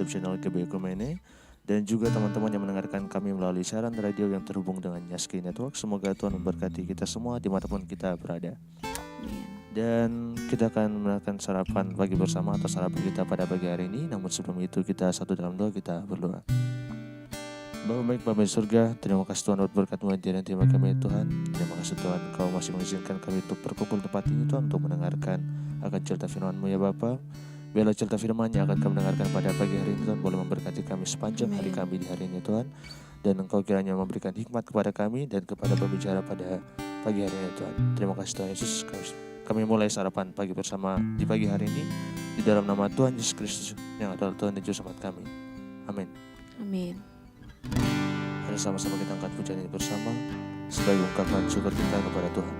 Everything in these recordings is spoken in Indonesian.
YouTube channel GB Ekumene, dan juga teman-teman yang mendengarkan kami melalui siaran radio yang terhubung dengan Nyaski Network. Semoga Tuhan memberkati kita semua dimanapun kita berada. Dan kita akan melakukan sarapan pagi bersama atau sarapan kita pada pagi hari ini. Namun sebelum itu kita satu dalam doa, kita berdoa. Bapa baik, Bapa di surga, terima kasih Tuhan buat berkat-Mu yang terima kami Tuhan. Terima kasih Tuhan Kau masih mengizinkan kami untuk berkumpul di tempat ini Tuhan, untuk mendengarkan akan cerita firman-Mu ya Bapa. Biarlah cerita firman yang akan kami dengarkan pada pagi hari ini Tuhan boleh memberkati kami sepanjang hari kami di hari ini Tuhan. Dan Engkau kiranya memberikan hikmat kepada kami dan kepada pembicara pada pagi hari ini Tuhan. Terima kasih Tuhan Yesus. Kami mulai sarapan pagi bersama di pagi hari ini di dalam nama Tuhan Yesus Kristus yang adalah Tuhan dan Juru Selamat kami. Amin. Amin. Mari sama-sama kita angkat pujian ini bersama sebagai ungkapan syukur kita kepada Tuhan.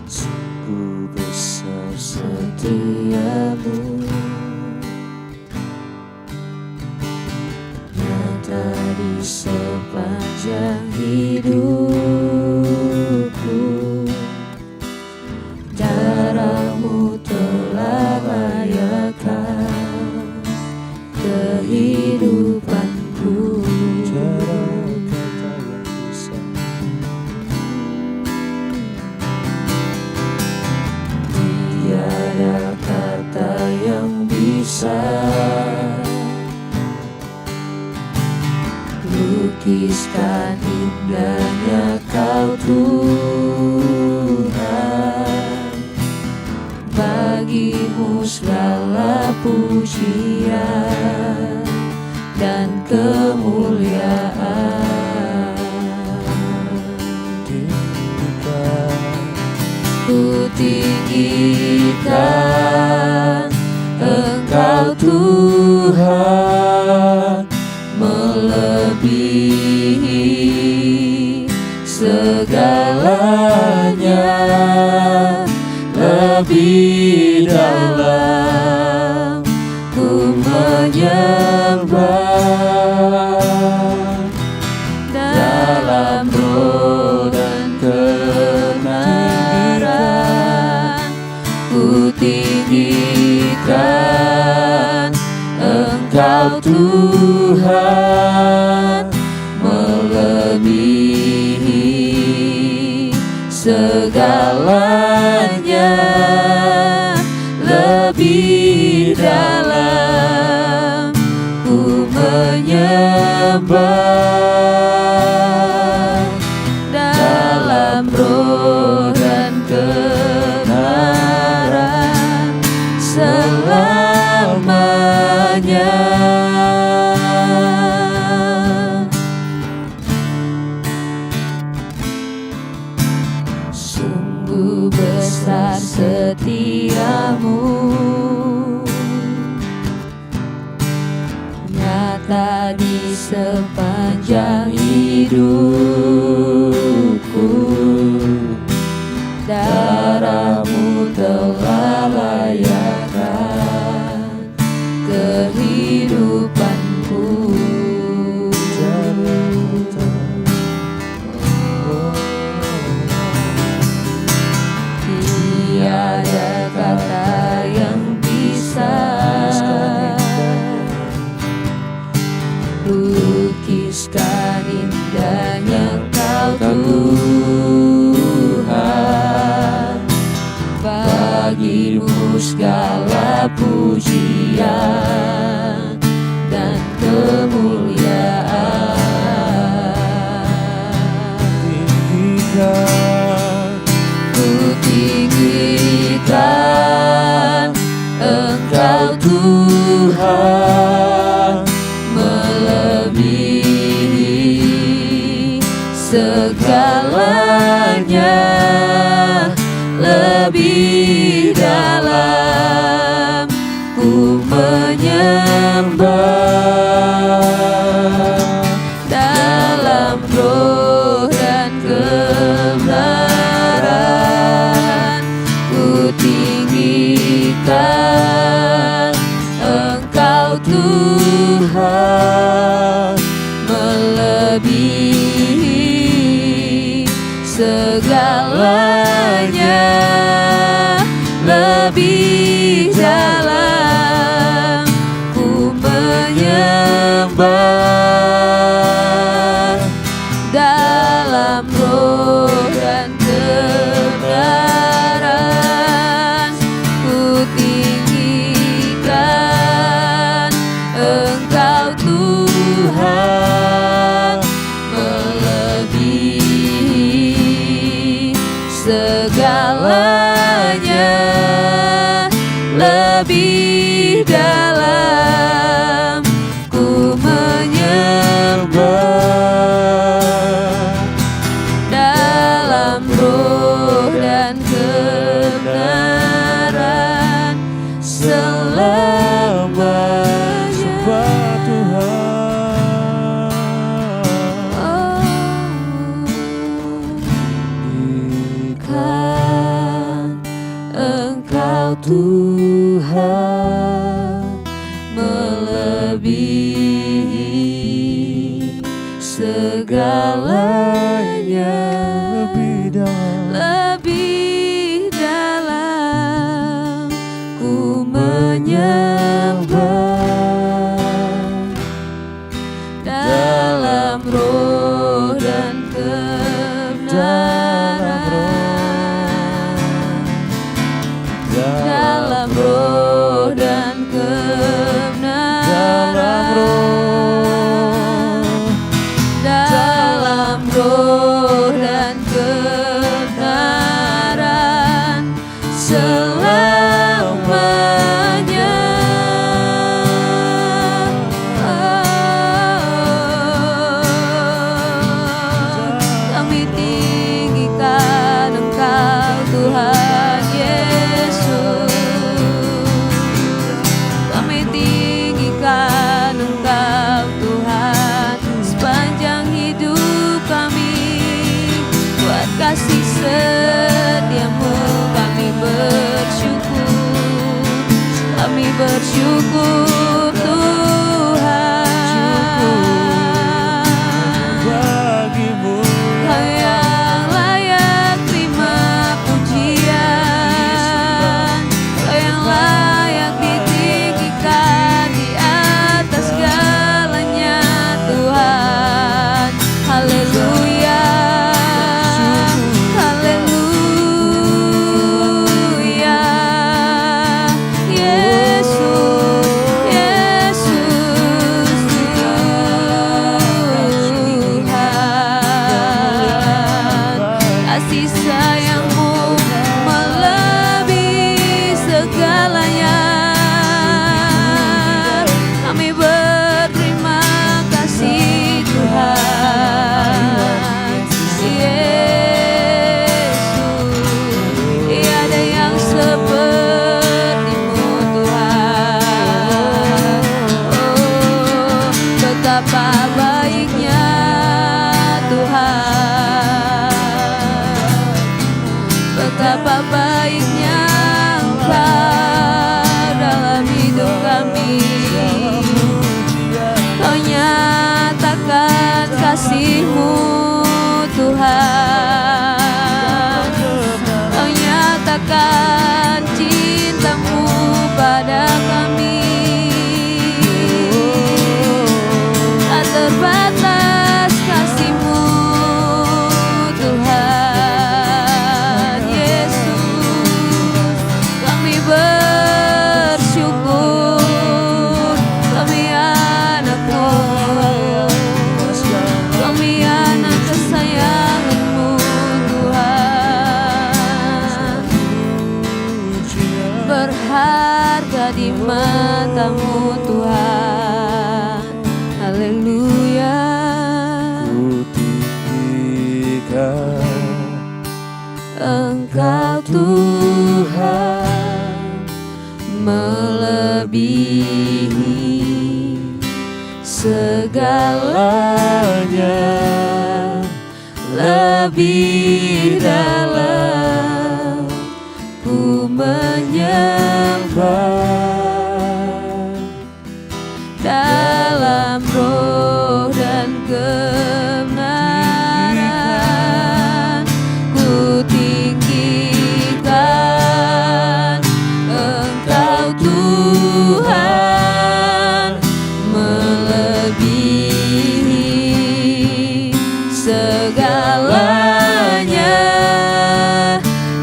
Sungguh besar setiamu, di sepanjang hidupku, darah-Mu telah layakkan kehidupanku. Tiada kata yang bisa lukiskan indahnya Kau Tuhan. Bagi-Mu segala pujian dan kemuliaan. Ku tinggikan Engkau Tuhan, melebihi segalanya, lebih dalam ku menyembah, dalam roh dan kebenaran ku tinggikan Engkau Tuhan, melebihi segalanya, lebih dalam ku menyembah, dalam roh dan kebenaran selamanya. Sungguh besar setiamu, nyata di sepanjang hidupku. Darah-Mu telah layakkan kehidupanku. Tiada kata yang bisa lukiskan indahnya Kau Tuhan. Bagi-Mu segala pujian dan kemuliaan. Ku tinggikan Engkau Tuhan, melebihi segalanya, lebih dalam ku menyembah, dalam roh dan kebenaran ku tinggikan Engkau Tuhan, melebihi segalanya lebih dalam. Ku menyembah dalam roh dan kebenaran. Ku tinggikan Engkau Tuhan, melebihi segalanya, lebih dalam. Ku menyembah dalam roh dan kebenaran selamanya. Sembah Tuhan. Kan Engkau Tuhan, melebihi segalanya, lebih dalam. Ku menyembah dalam roh dan kebenaran, dalam roh dan kebenaran, dalam roh dan kebenaran selamanya. Kami tinggikan Engkau Tuhan Yesus, kami tinggikan Engkau Tuhan sepanjang hidup kami. Buat kasih setiamu kami bersyukur, kami bersyukur Tuhan. Bagimu Kau yang layak terima pujian, Kau yang layak ditinggikan di atas segalanya Tuhan. Haleluya, haleluya. Yesus, Yesus Tuhan. Kasih sayang-Mu melebihi segalanya. Kami berterima kasih Tuhan. Yesus, tiada yang seperti-Mu Tuhan. Oh, betapa baiknya Tuhan, betapa baiknya Engkau dalam hidup kami. Kau nyatakan kasih-Mu Tuhan, Kau nyatakan cinta-Mu pada kami. Tak terbatas kasih-Mu Tuhan Yesus. Kami bersyukur, kami anak-Mu, kami anak kesayangan-Mu Tuhan. Berharga di mata-Mu Tuhan. Haleluya. ku tinggikan Engkau Tuhan, melebihi segalanya, lebih dalam. Ku menyembah dalam roh dan kebenaran, segalanya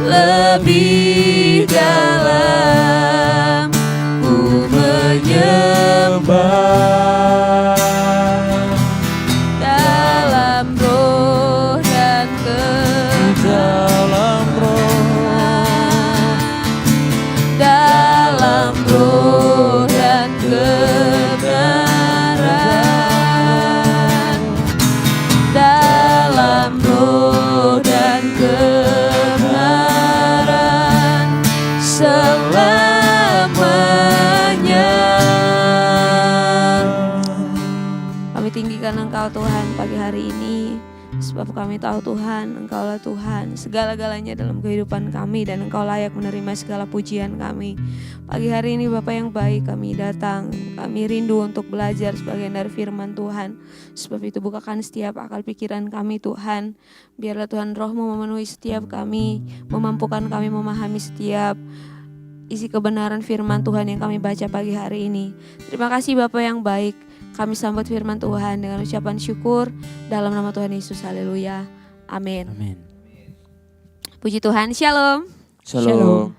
lebih dalam ku menyembah dalam roh dan dalam dalam roh dan kebenaran, dalam roh dan kebenaran selamanya. Kami tinggikan Engkau Tuhan pagi hari ini, sebab kami tahu Tuhan, Engkaulah Tuhan segala-galanya dalam kehidupan kami, dan Engkau layak menerima segala pujian kami. Pagi hari ini Bapa yang baik, kami datang, kami rindu untuk belajar sebagian dari firman Tuhan. Sebab itu bukakan setiap akal pikiran kami Tuhan. Biarlah Tuhan Roh-Mu memenuhi setiap kami, memampukan kami memahami setiap isi kebenaran firman Tuhan yang kami baca pagi hari ini. Terima kasih Bapa yang baik. Kami sambut firman Tuhan dengan ucapan syukur dalam nama Tuhan Yesus. Haleluya. Amin. Amin. Puji Tuhan. Shalom. Shalom.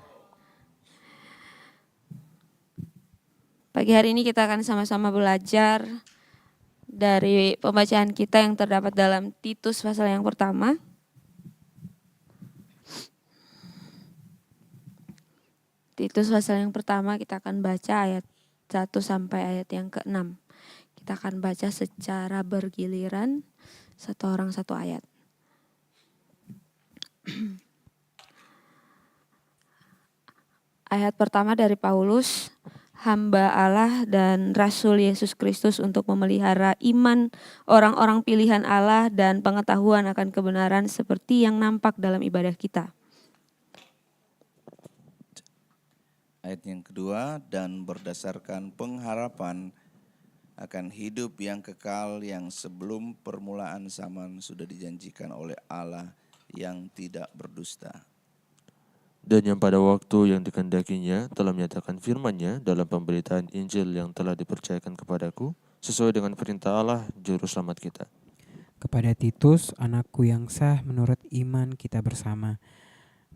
Pagi hari ini kita akan sama-sama belajar dari pembacaan kita yang terdapat dalam Titus pasal yang pertama. Titus pasal yang pertama kita akan baca ayat 1 sampai ayat yang ke-6. Kita akan baca secara bergiliran, satu orang satu ayat. Ayat pertama dari Paulus, hamba Allah dan Rasul Yesus Kristus untuk memelihara iman orang-orang pilihan Allah dan pengetahuan akan kebenaran seperti yang nampak dalam ibadah kita. Ayat yang kedua, dan berdasarkan pengharapan akan hidup yang kekal yang sebelum permulaan zaman sudah dijanjikan oleh Allah yang tidak berdusta. Dan yang pada waktu yang dikehendakinya telah menyatakan firman-Nya dalam pemberitaan Injil yang telah dipercayakan kepadaku sesuai dengan perintah Allah juru selamat kita. Kepada Titus, anakku yang sah menurut iman kita bersama.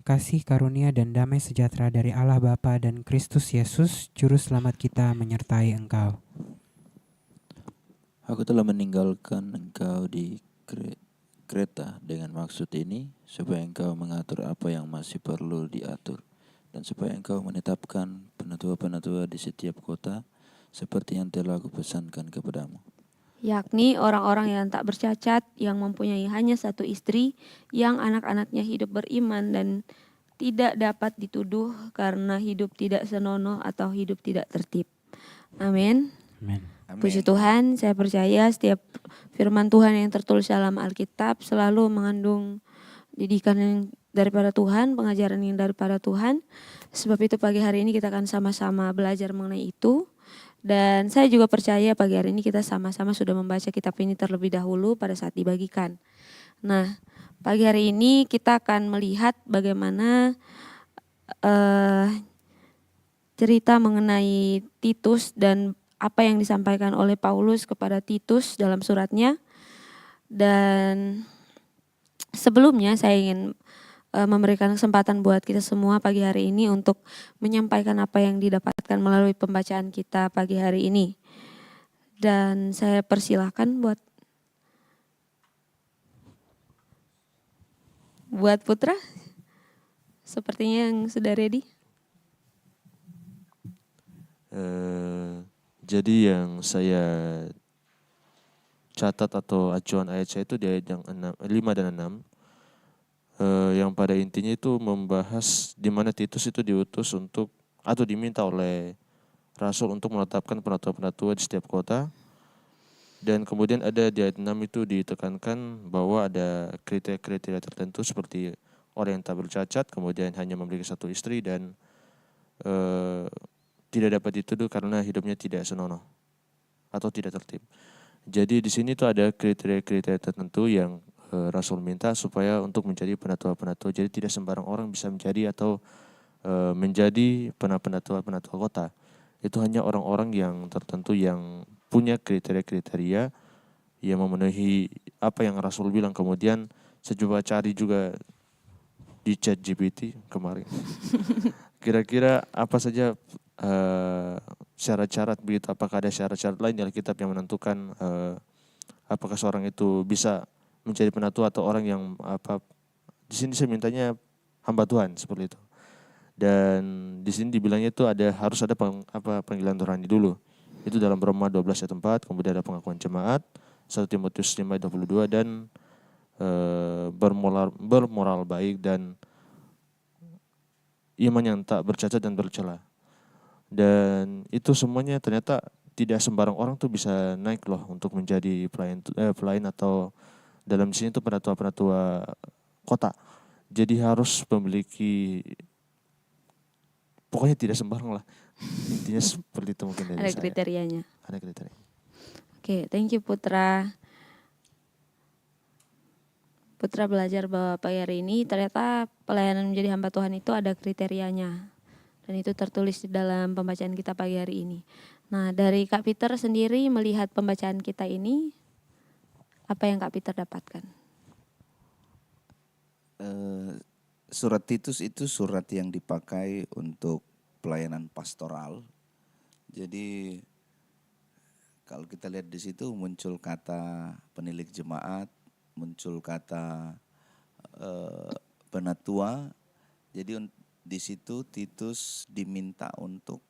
Kasih karunia dan damai sejahtera dari Allah Bapa dan Kristus Yesus juru selamat kita menyertai engkau. Aku telah meninggalkan engkau di Kreta dengan maksud ini, supaya engkau mengatur apa yang masih perlu diatur, dan supaya engkau menetapkan penatua-penatua di setiap kota, seperti yang telah aku pesankan kepadamu. Yakni orang-orang yang tak bercacat, yang mempunyai hanya satu istri, yang anak-anaknya hidup beriman dan tidak dapat dituduh karena hidup tidak senonoh atau hidup tidak tertib. Amin. Amin. Puji Tuhan, saya percaya setiap firman Tuhan yang tertulis dalam Alkitab selalu mengandung didikan yang daripada Tuhan, pengajaran yang daripada Tuhan. Sebab itu pagi hari ini kita akan sama-sama belajar mengenai itu. Dan saya juga percaya pagi hari ini kita sama-sama sudah membaca kitab ini terlebih dahulu pada saat dibagikan. Nah, pagi hari ini kita akan melihat bagaimana cerita mengenai Titus dan apa yang disampaikan oleh Paulus kepada Titus dalam suratnya. Dan sebelumnya saya ingin memberikan kesempatan buat kita semua pagi hari ini untuk menyampaikan apa yang didapatkan melalui pembacaan kita pagi hari ini. Dan saya persilahkan buat Putra, sepertinya yang sudah ready. Jadi yang saya catat atau acuan ayat saya itu di ayat yang 5 dan 6. Yang pada intinya itu membahas di mana Titus itu diutus untuk atau diminta oleh Rasul untuk menetapkan penatua-penatua di setiap kota. Dan kemudian ada di ayat 6 itu ditekankan bahwa ada kriteria-kriteria tertentu seperti orang yang tak bercacat, kemudian hanya memiliki satu istri dan tidak dapat dituduh karena hidupnya tidak senonoh atau tidak tertib. Jadi di sini tuh ada kriteria-kriteria tertentu yang Rasul minta supaya untuk menjadi penatua-penatua. Jadi tidak sembarang orang bisa menjadi atau menjadi penatua-penatua kota. Itu hanya orang-orang yang tertentu yang punya kriteria-kriteria ia memenuhi apa yang Rasul bilang. Kemudian saya coba cari juga di chat GPT kemarin. Kira-kira apa saja syarat-syarat begitu, apakah ada syarat-syarat lain di Alkitab yang menentukan apakah seorang itu bisa menjadi penatua atau orang yang di sini saya mintanya hamba Tuhan seperti itu. Dan di sini dibilangnya itu harus ada panggilan rohani dulu. Itu dalam Roma 12 ayat 4, kemudian ada pengakuan jemaat 1 Timotius 5 ayat 22 dan bermoral baik dan iman yang tak bercacat dan bercela. Dan itu semuanya ternyata tidak sembarang orang tuh bisa naik loh untuk menjadi pelayan atau dalam sini itu penatua kota. Jadi harus memiliki, pokoknya tidak sembarang lah. Intinya seperti itu mungkin dari Ada saya. kriterianya. Ada kriteria. Oke, thank you Putra. Putra belajar bahwa pagi hari ini ternyata pelayanan menjadi hamba Tuhan itu ada kriterianya. Dan itu tertulis di dalam pembacaan kita pagi hari ini. Nah, dari Kak Peter sendiri melihat pembacaan kita ini, apa yang Kak Peter dapatkan? Surat Titus itu surat yang dipakai untuk pelayanan pastoral. Jadi kalau kita lihat di situ muncul kata penilik jemaat, muncul kata penatua. Jadi di situ Titus diminta untuk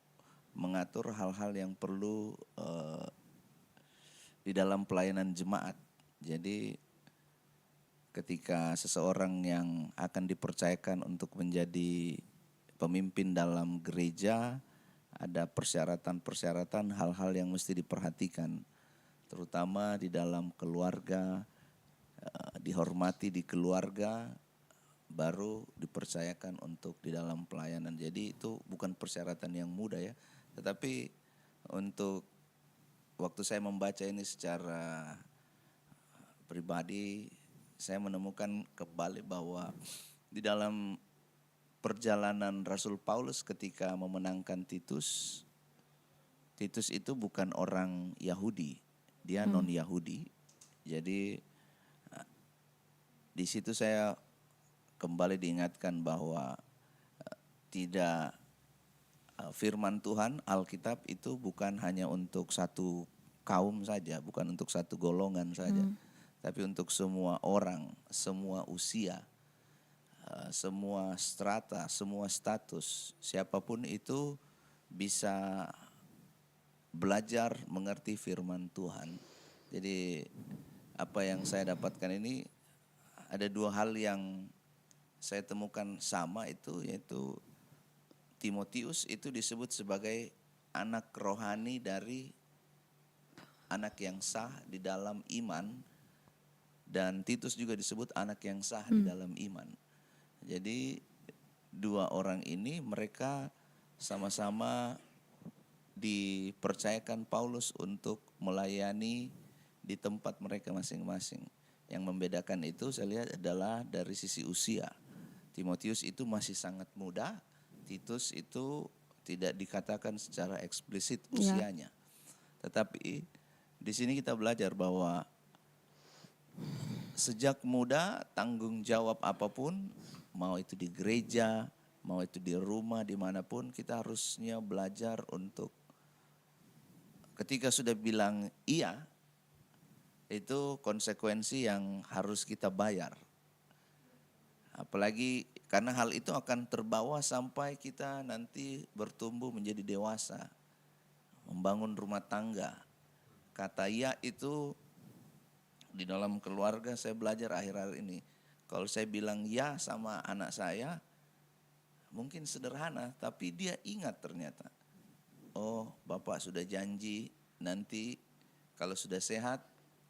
mengatur hal-hal yang perlu di dalam pelayanan jemaat. Jadi ketika seseorang yang akan dipercayakan untuk menjadi pemimpin dalam gereja, ada persyaratan-persyaratan, hal-hal yang mesti diperhatikan. Terutama di dalam keluarga, dihormati di keluarga, baru dipercayakan untuk di dalam pelayanan. Jadi itu bukan persyaratan yang mudah ya. Tetapi untuk waktu saya membaca ini secara pribadi, saya menemukan kembali bahwa di dalam perjalanan Rasul Paulus ketika memenangkan Titus, Titus itu bukan orang Yahudi, dia non-Yahudi. Jadi di situ saya kembali diingatkan bahwa tidak firman Tuhan, Alkitab itu bukan hanya untuk satu kaum saja, bukan untuk satu golongan saja, tapi untuk semua orang, semua usia, semua strata, semua status, siapapun itu bisa belajar mengerti firman Tuhan. Jadi apa yang saya dapatkan ini ada dua hal yang saya temukan sama, itu yaitu Timotius itu disebut sebagai anak rohani dari anak yang sah di dalam iman, dan Titus juga disebut anak yang sah di dalam iman. Jadi dua orang ini mereka sama-sama dipercayakan Paulus untuk melayani di tempat mereka masing-masing. Yang membedakan itu saya lihat adalah dari sisi usia. Timotius itu masih sangat muda, Titus itu tidak dikatakan secara eksplisit usianya. Tetapi di sini kita belajar bahwa sejak muda tanggung jawab apapun, mau itu di gereja, mau itu di rumah, dimanapun, kita harusnya belajar untuk ketika sudah bilang iya, itu konsekuensi yang harus kita bayar. Apalagi karena hal itu akan terbawa sampai kita nanti bertumbuh menjadi dewasa, membangun rumah tangga. Kata iya itu di dalam keluarga saya belajar akhir-akhir ini. Kalau saya bilang ya sama anak saya, mungkin sederhana, tapi dia ingat ternyata. Oh, bapak sudah janji nanti kalau sudah sehat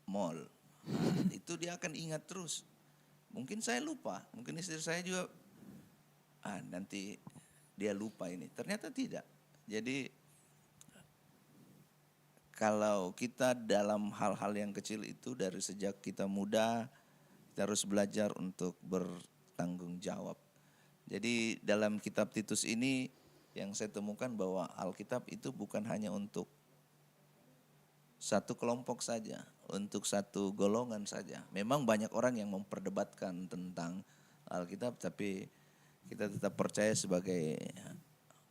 mall. Nah, itu dia akan ingat terus. Mungkin saya lupa, mungkin istri saya juga, nanti dia lupa ini. Ternyata tidak. Jadi kalau kita dalam hal-hal yang kecil itu dari sejak kita muda, kita harus belajar untuk bertanggung jawab. Jadi dalam kitab Titus ini yang saya temukan bahwa Alkitab itu bukan hanya untuk satu kelompok saja, untuk satu golongan saja. Memang banyak orang yang memperdebatkan tentang Alkitab, tapi kita tetap percaya sebagai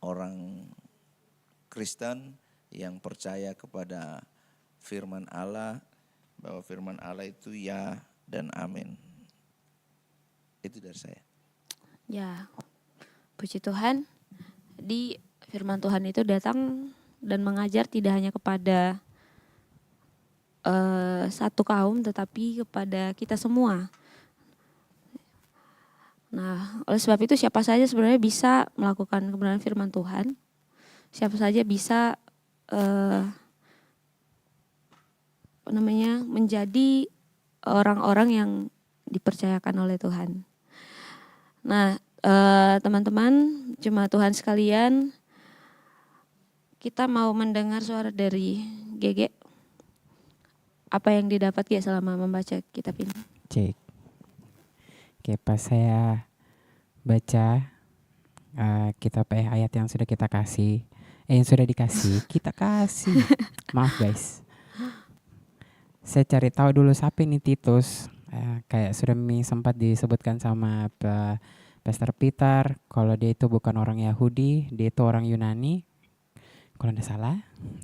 orang Kristen yang percaya kepada firman Allah, bahwa firman Allah itu ya dan amin. Itu dari saya. Ya, puji Tuhan. Di firman Tuhan itu datang dan mengajar tidak hanya kepada satu kaum, tetapi kepada kita semua. Nah, oleh sebab itu siapa saja sebenarnya bisa melakukan kebenaran firman Tuhan. Siapa saja bisa menjadi orang-orang yang dipercayakan oleh Tuhan. Nah, teman-teman, jemaat Tuhan sekalian, kita mau mendengar suara dari GG. Apa yang didapat G selama membaca kitab ini? Cek. Oke, pas saya baca kitab ayat yang sudah kita kasih, yang sudah dikasih, kita kasih. Maaf guys. Saya cari tahu dulu siapa ini Titus. Kayak sudah sempat disebutkan sama Pastor Peter, kalau dia itu bukan orang Yahudi, dia itu orang Yunani. Kalau tidak salah,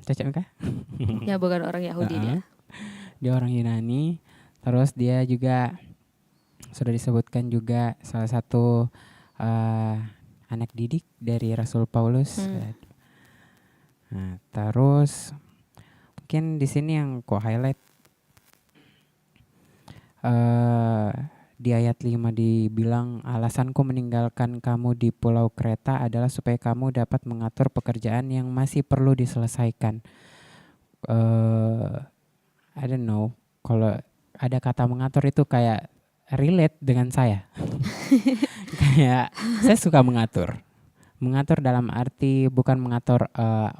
cocok enggak? Ya, bukan orang Yahudi dia. Dia orang Yunani. Terus dia juga sudah disebutkan juga salah satu anak didik dari Rasul Paulus. Nah, terus mungkin di sini yang ku highlight di ayat 5 dibilang, alasanku meninggalkan kamu di Pulau Kreta adalah supaya kamu dapat mengatur pekerjaan yang masih perlu diselesaikan. I don't know, kalau ada kata mengatur itu kayak relate dengan saya. Kayak saya suka mengatur. Mengatur dalam arti bukan mengatur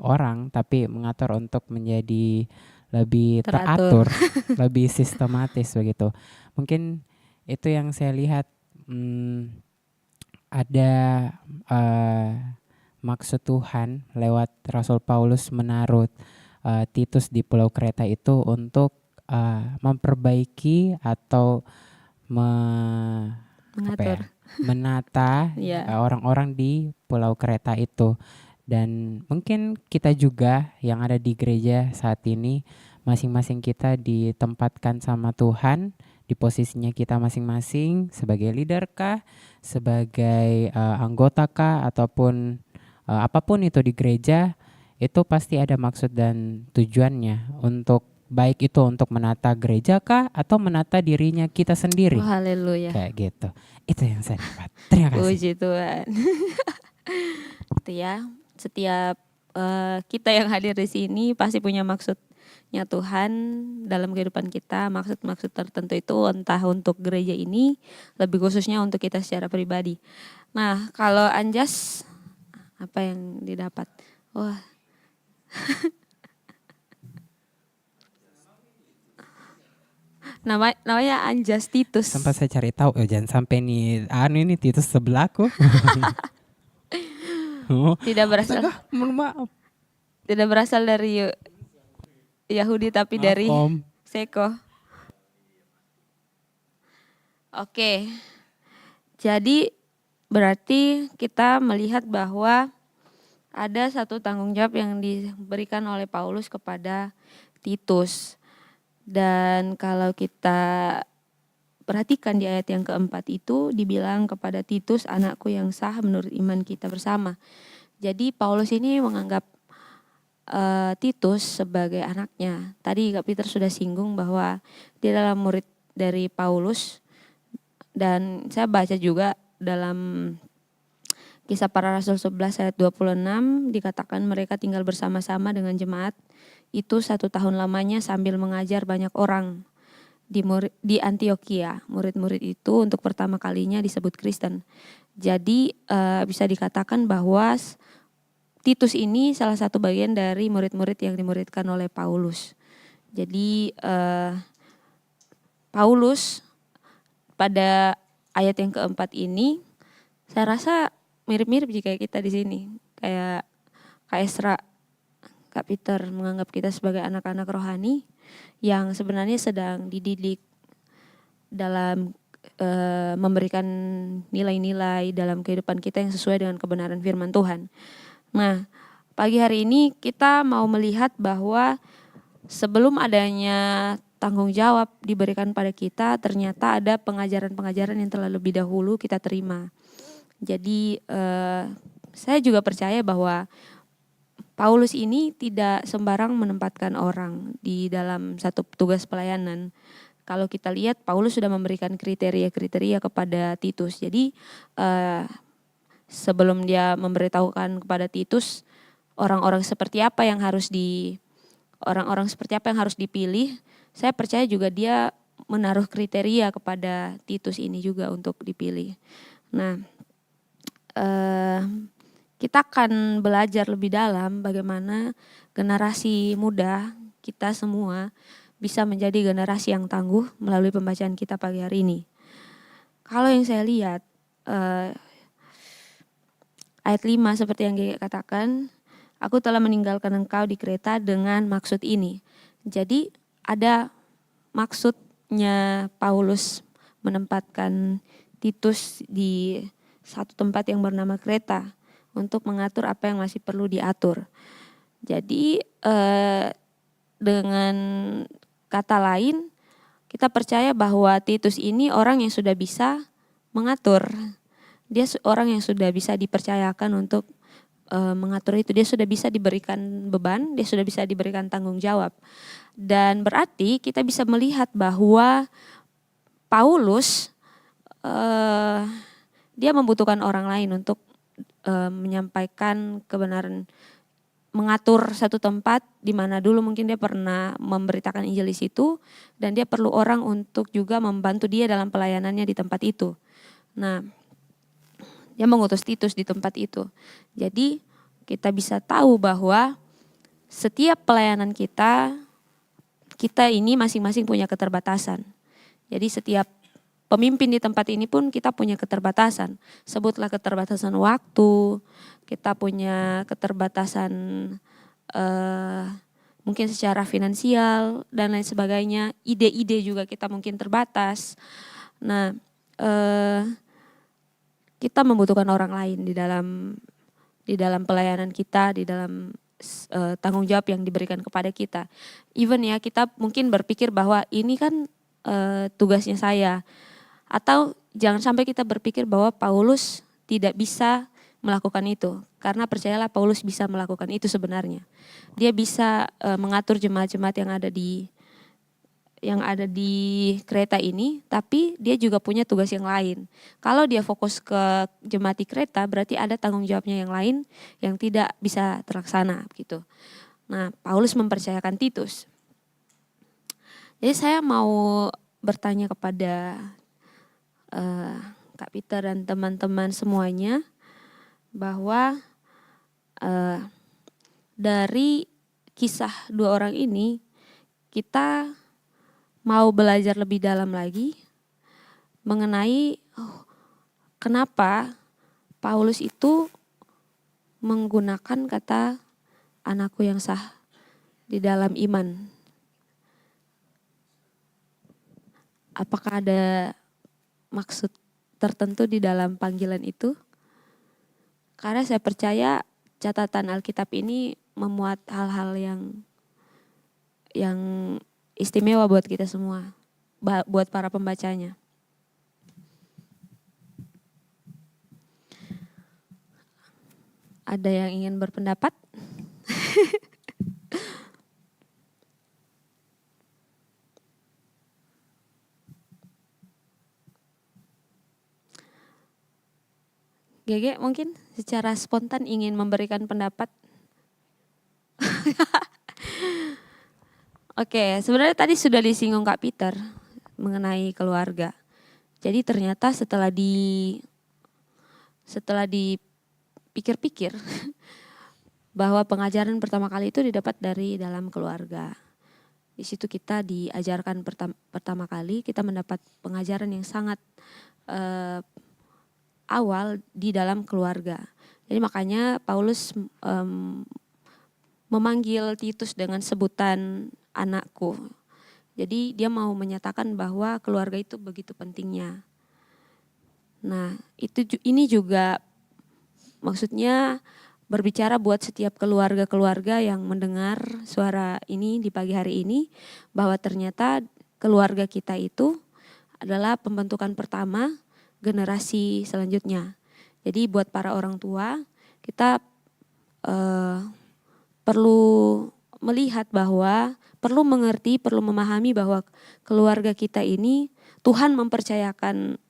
orang, tapi mengatur untuk menjadi lebih teratur, lebih sistematis begitu. Mungkin itu yang saya lihat, ada maksud Tuhan lewat Rasul Paulus menaruh Titus di Pulau Kreta itu untuk memperbaiki atau menata orang-orang di Pulau Kreta itu. Dan mungkin kita juga yang ada di gereja saat ini, masing-masing kita ditempatkan sama Tuhan di posisinya kita masing-masing, sebagai leader kah, sebagai anggota kah, ataupun apapun itu di gereja, itu pasti ada maksud dan tujuannya, untuk baik itu untuk menata gereja kah atau menata dirinya kita sendiri. Oh, haleluya. Kayak gitu. Itu yang saya dapat. Terima kasih. Puji Tuhan. Itu ya. Setiap kita yang hadir di sini pasti punya maksudnya Tuhan dalam kehidupan kita. Maksud-maksud tertentu itu entah untuk gereja ini, lebih khususnya untuk kita secara pribadi. Nah, kalau Anjas, apa yang didapat? Wah. Namanya Anjas Titus. Sempat saya cari tahu, jangan sampai nih ini Titus sebelahku. Tidak berasal. Maaf. Tidak berasal dari Yahudi, tapi dari Seko. Oke. Jadi berarti kita melihat bahwa ada satu tanggung jawab yang diberikan oleh Paulus kepada Titus. Dan kalau kita perhatikan di ayat yang keempat itu dibilang kepada Titus, anakku yang sah menurut iman kita bersama. Jadi Paulus ini menganggap Titus sebagai anaknya. Tadi Kak Peter sudah singgung bahwa dia adalah murid dari Paulus. Dan saya baca juga dalam Kisah Para Rasul 11 ayat 26 dikatakan mereka tinggal bersama-sama dengan jemaat itu 1 tahun lamanya sambil mengajar banyak orang di Antioquia. Murid-murid itu untuk pertama kalinya disebut Kristen. Jadi bisa dikatakan bahwa Titus ini salah satu bagian dari murid-murid yang dimuridkan oleh Paulus. Jadi Paulus pada ayat yang keempat ini saya rasa mirip-mirip jika kita di sini, kayak Esra, Kak Peter menganggap kita sebagai anak-anak rohani yang sebenarnya sedang dididik dalam memberikan nilai-nilai dalam kehidupan kita yang sesuai dengan kebenaran firman Tuhan. Nah, pagi hari ini kita mau melihat bahwa sebelum adanya tanggung jawab diberikan pada kita, ternyata ada pengajaran-pengajaran yang telah lebih dahulu kita terima. Jadi saya juga percaya bahwa Paulus ini tidak sembarang menempatkan orang di dalam satu tugas pelayanan. Kalau kita lihat Paulus sudah memberikan kriteria-kriteria kepada Titus. Jadi sebelum dia memberitahukan kepada Titus orang-orang seperti apa yang harus dipilih, saya percaya juga dia menaruh kriteria kepada Titus ini juga untuk dipilih. Nah, kita akan belajar lebih dalam bagaimana generasi muda kita semua bisa menjadi generasi yang tangguh melalui pembacaan kita pagi hari ini. Kalau yang saya lihat, ayat 5 seperti yang Gege katakan, aku telah meninggalkan engkau di Kreta dengan maksud ini. Jadi ada maksudnya Paulus menempatkan Titus di satu tempat yang bernama Kreta untuk mengatur apa yang masih perlu diatur. Jadi dengan kata lain, kita percaya bahwa Titus ini orang yang sudah bisa mengatur. Dia orang yang sudah bisa dipercayakan untuk mengatur itu. Dia sudah bisa diberikan beban, dia sudah bisa diberikan tanggung jawab. Dan berarti kita bisa melihat bahwa Paulus dia membutuhkan orang lain untuk menyampaikan kebenaran, mengatur satu tempat di mana dulu mungkin dia pernah memberitakan Injil di situ, dan dia perlu orang untuk juga membantu dia dalam pelayanannya di tempat itu. Nah, dia mengutus Titus di tempat itu. Jadi kita bisa tahu bahwa setiap pelayanan kita ini masing-masing punya keterbatasan. Jadi setiap pemimpin di tempat ini pun kita punya keterbatasan. Sebutlah keterbatasan waktu, kita punya keterbatasan mungkin secara finansial dan lain sebagainya. Ide-ide juga kita mungkin terbatas. Nah, kita membutuhkan orang lain di dalam pelayanan kita, di dalam tanggung jawab yang diberikan kepada kita. Even ya kita mungkin berpikir bahwa ini kan tugasnya saya. Atau jangan sampai kita berpikir bahwa Paulus tidak bisa melakukan itu. Karena percayalah Paulus bisa melakukan itu sebenarnya. Dia bisa mengatur jemaat-jemaat yang ada di Kreta ini, tapi dia juga punya tugas yang lain. Kalau dia fokus ke jemaat di Kreta, berarti ada tanggung jawabnya yang lain yang tidak bisa terlaksana gitu. Nah, Paulus mempercayakan Titus. Jadi saya mau bertanya kepada Kak Peter dan teman-teman semuanya bahwa dari kisah dua orang ini kita mau belajar lebih dalam lagi mengenai kenapa Paulus itu menggunakan kata anakku yang sah di dalam iman. Apakah ada maksud tertentu di dalam panggilan itu? Karena saya percaya catatan Alkitab ini memuat hal-hal yang istimewa buat kita semua, buat para pembacanya. Ada yang ingin berpendapat? Gege mungkin secara spontan ingin memberikan pendapat. Oke, sebenarnya tadi sudah disinggung Kak Peter mengenai keluarga. Jadi ternyata setelah dipikir-pikir bahwa pengajaran pertama kali itu didapat dari dalam keluarga. Di situ kita diajarkan pertama kali, kita mendapat pengajaran yang sangat awal di dalam keluarga. Jadi makanya Paulus memanggil Titus dengan sebutan anakku. Jadi dia mau menyatakan bahwa keluarga itu begitu pentingnya. Nah, ini juga maksudnya berbicara buat setiap keluarga-keluarga yang mendengar suara ini di pagi hari ini, bahwa ternyata keluarga kita itu adalah pembentukan pertama generasi selanjutnya. Jadi buat para orang tua, kita perlu melihat bahwa, perlu mengerti, perlu memahami bahwa keluarga kita ini Tuhan mempercayakan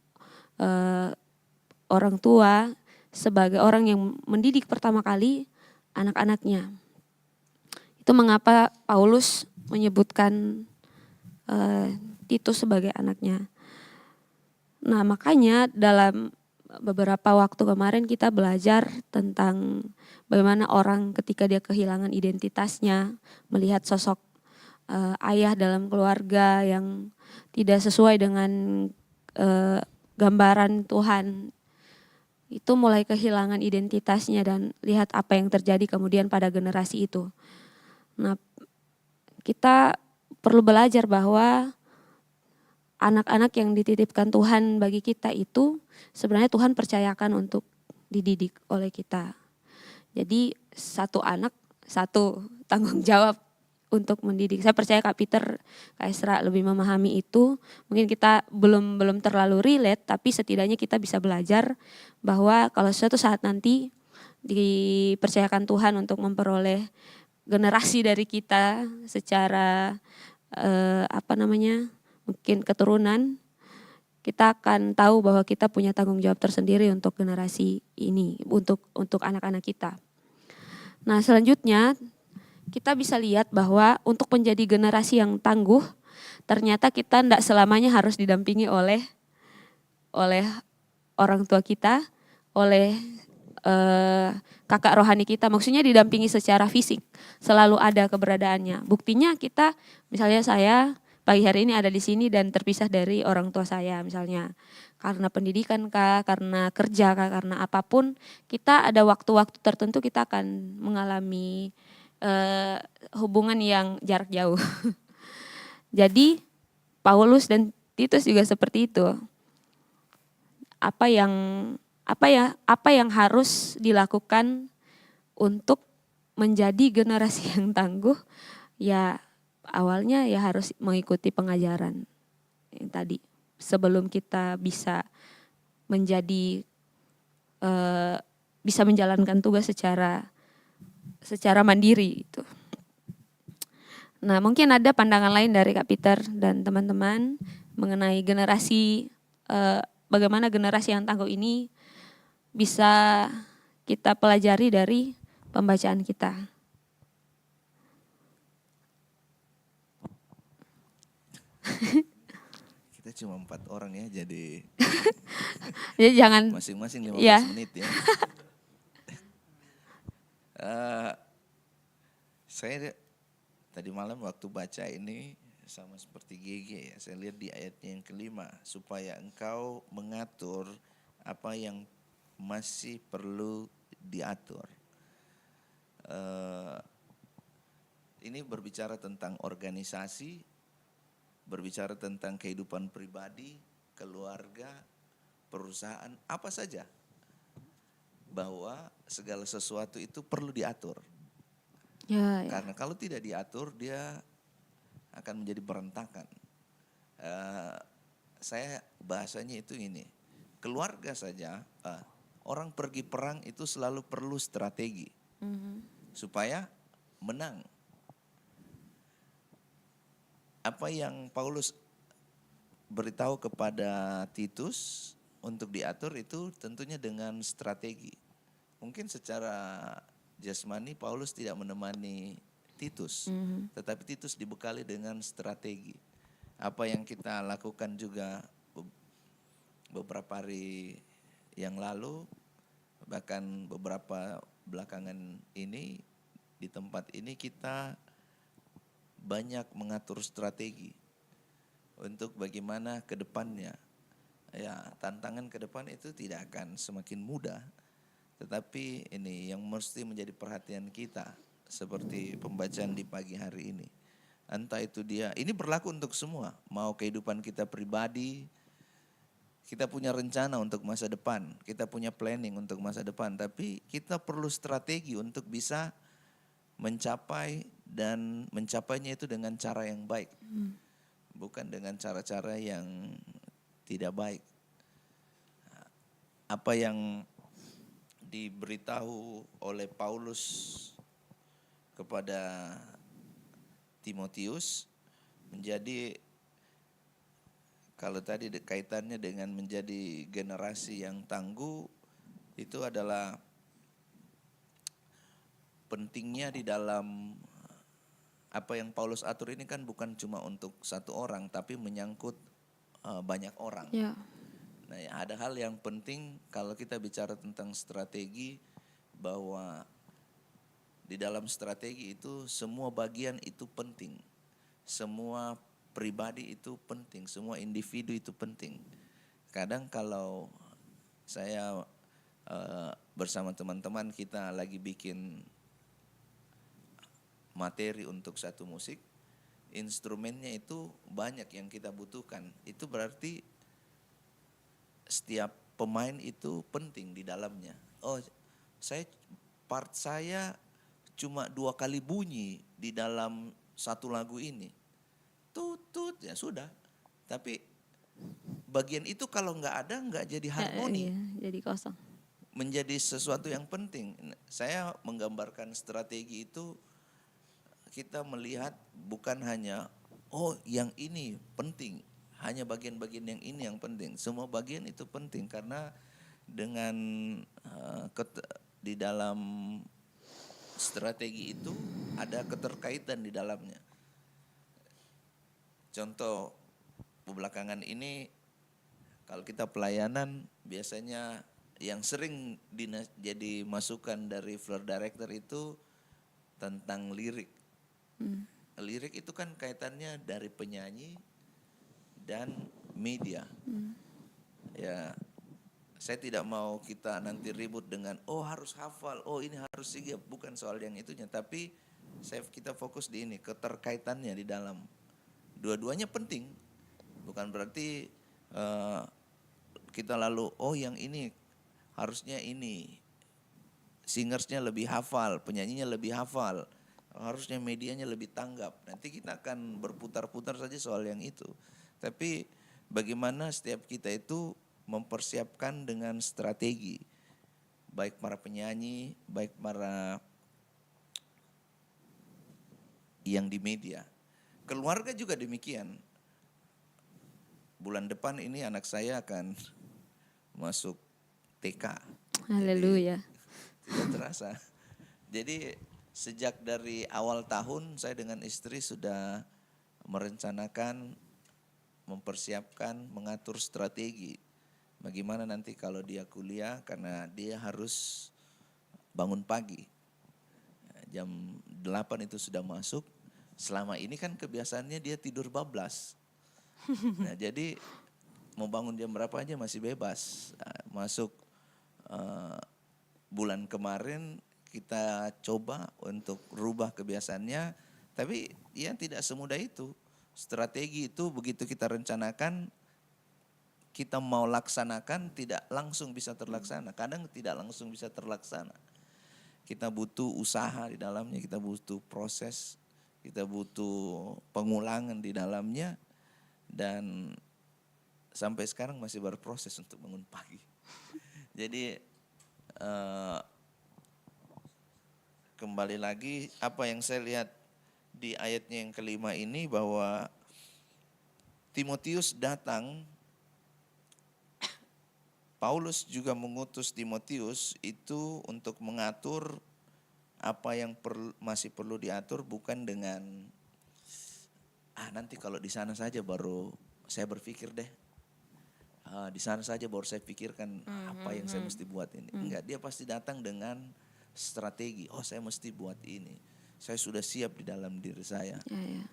orang tua sebagai orang yang mendidik pertama kali anak-anaknya. Itu mengapa Paulus menyebutkan Titus sebagai anaknya. Nah, makanya dalam beberapa waktu kemarin kita belajar tentang bagaimana orang ketika dia kehilangan identitasnya, melihat sosok ayah dalam keluarga yang tidak sesuai dengan gambaran Tuhan, itu mulai kehilangan identitasnya dan lihat apa yang terjadi kemudian pada generasi itu. Nah, kita perlu belajar bahwa anak-anak yang dititipkan Tuhan bagi kita itu sebenarnya Tuhan percayakan untuk dididik oleh kita. Jadi satu anak, satu tanggung jawab untuk mendidik. Saya percaya Kak Peter, Kak Esra lebih memahami itu. Mungkin kita belum terlalu relate, tapi setidaknya kita bisa belajar bahwa kalau suatu saat nanti dipercayakan Tuhan untuk memperoleh generasi dari kita secara mungkin keturunan, kita akan tahu bahwa kita punya tanggung jawab tersendiri untuk generasi ini, untuk anak-anak kita. Nah, selanjutnya kita bisa lihat bahwa untuk menjadi generasi yang tangguh, ternyata kita tidak selamanya harus didampingi oleh orang tua kita, oleh kakak rohani kita. Maksudnya didampingi secara fisik, selalu ada keberadaannya. Buktinya kita, misalnya saya pagi hari ini ada di sini dan terpisah dari orang tua saya misalnya. Karena pendidikan kah, karena kerja kah, karena apapun, kita ada waktu-waktu tertentu kita akan mengalami hubungan yang jarak jauh. Jadi Paulus dan Titus juga seperti itu. Apa yang harus dilakukan untuk menjadi generasi yang tangguh? Ya awalnya ya harus mengikuti pengajaran yang tadi. Sebelum kita bisa bisa menjalankan tugas secara mandiri itu. Nah, mungkin ada pandangan lain dari Kak Peter dan teman-teman mengenai generasi, bagaimana generasi yang tangguh ini bisa kita pelajari dari pembacaan kita. Kita cuma 4 orang ya, jadi Jadi jangan masing-masing 15 ya. menit ya. Saya tadi malam waktu baca ini sama seperti GG ya, saya lihat di ayatnya yang kelima, supaya engkau mengatur apa yang masih perlu diatur. Ini berbicara tentang organisasi, berbicara tentang kehidupan pribadi, keluarga, perusahaan, apa saja. Bahwa segala sesuatu itu perlu diatur. Ya. Karena kalau tidak diatur dia akan menjadi berantakan. Saya bahasanya itu ini, keluarga saja, orang pergi perang itu selalu perlu strategi supaya menang. Apa yang Paulus beritahu kepada Titus untuk diatur itu tentunya dengan strategi. Mungkin secara jasmani Paulus tidak menemani Titus, tetapi Titus dibekali dengan strategi. Apa yang kita lakukan juga beberapa hari yang lalu, bahkan beberapa belakangan ini di tempat ini kita banyak mengatur strategi untuk bagaimana ke depannya. Ya, tantangan ke depan itu tidak akan semakin mudah. Tetapi ini yang mesti menjadi perhatian kita seperti pembacaan di pagi hari ini. Entah itu dia, ini berlaku untuk semua, mau kehidupan kita pribadi, kita punya rencana untuk masa depan, kita punya planning untuk masa depan, tapi kita perlu strategi untuk bisa mencapai dan mencapainya itu dengan cara yang baik, bukan dengan cara-cara yang tidak baik. Apa yang diberitahu oleh Paulus kepada Timotius menjadi, kalau tadi kaitannya dengan menjadi generasi yang tangguh, itu adalah pentingnya di dalam apa yang Paulus atur ini kan bukan cuma untuk satu orang, tapi menyangkut banyak orang. Ya. Nah, ada hal yang penting kalau kita bicara tentang strategi, bahwa di dalam strategi itu semua bagian itu penting, semua pribadi itu penting, semua individu itu penting. Kadang kalau saya bersama teman-teman kita lagi bikin materi untuk satu musik, instrumennya itu banyak yang kita butuhkan. Itu berarti setiap pemain itu penting di dalamnya. Oh, part saya cuma 2 kali bunyi di dalam satu lagu ini. Tut ya sudah. Tapi bagian itu kalau nggak ada nggak jadi harmoni. Iya, jadi kosong. Menjadi sesuatu yang penting. Saya menggambarkan strategi itu, kita melihat bukan hanya yang ini penting, hanya bagian-bagian yang ini yang penting. Semua bagian itu penting karena dengan di dalam strategi itu ada keterkaitan di dalamnya. Contoh belakangan ini kalau kita pelayanan, biasanya yang sering jadi masukan dari floor director itu tentang lirik. Lirik itu kan kaitannya dari penyanyi dan media. Ya, saya tidak mau kita nanti ribut dengan harus hafal, ini harus sigap, bukan soal yang itunya, tapi kita fokus di ini, keterkaitannya di dalam. Dua-duanya penting. Bukan berarti kita lalu yang ini harusnya ini singersnya lebih hafal, penyanyinya lebih hafal, harusnya medianya lebih tanggap. Nanti kita akan berputar-putar saja soal yang itu. Tapi bagaimana setiap kita itu mempersiapkan dengan strategi, baik para penyanyi, baik para yang di media. Keluarga juga demikian. Bulan depan ini anak saya akan masuk TK. Haleluya. Tidak terasa. Jadi sejak dari awal tahun saya dengan istri sudah merencanakan, mempersiapkan, mengatur strategi. Bagaimana nanti kalau dia kuliah, karena dia harus bangun pagi. Jam 8 itu sudah masuk. Selama ini kan kebiasaannya dia tidur bablas. Nah, jadi mau bangun jam berapa aja masih bebas. Masuk bulan kemarin kita coba untuk rubah kebiasaannya, tapi ya tidak semudah itu. Strategi itu begitu kita rencanakan, kita mau laksanakan tidak langsung bisa terlaksana. Kadang tidak langsung bisa terlaksana. Kita butuh usaha di dalamnya, kita butuh proses, kita butuh pengulangan di dalamnya, dan sampai sekarang masih berproses untuk bangun pagi. Jadi kembali lagi apa yang saya lihat di ayatnya yang kelima ini, bahwa Timotius datang, Paulus juga mengutus Timotius itu untuk mengatur apa yang masih perlu diatur, bukan dengan nanti kalau di sana saja baru saya berpikir deh. Di sana saja baru saya pikirkan apa yang saya mesti buat ini. Enggak, dia pasti datang dengan strategi. Saya mesti buat ini. Saya sudah siap di dalam diri saya. Ya.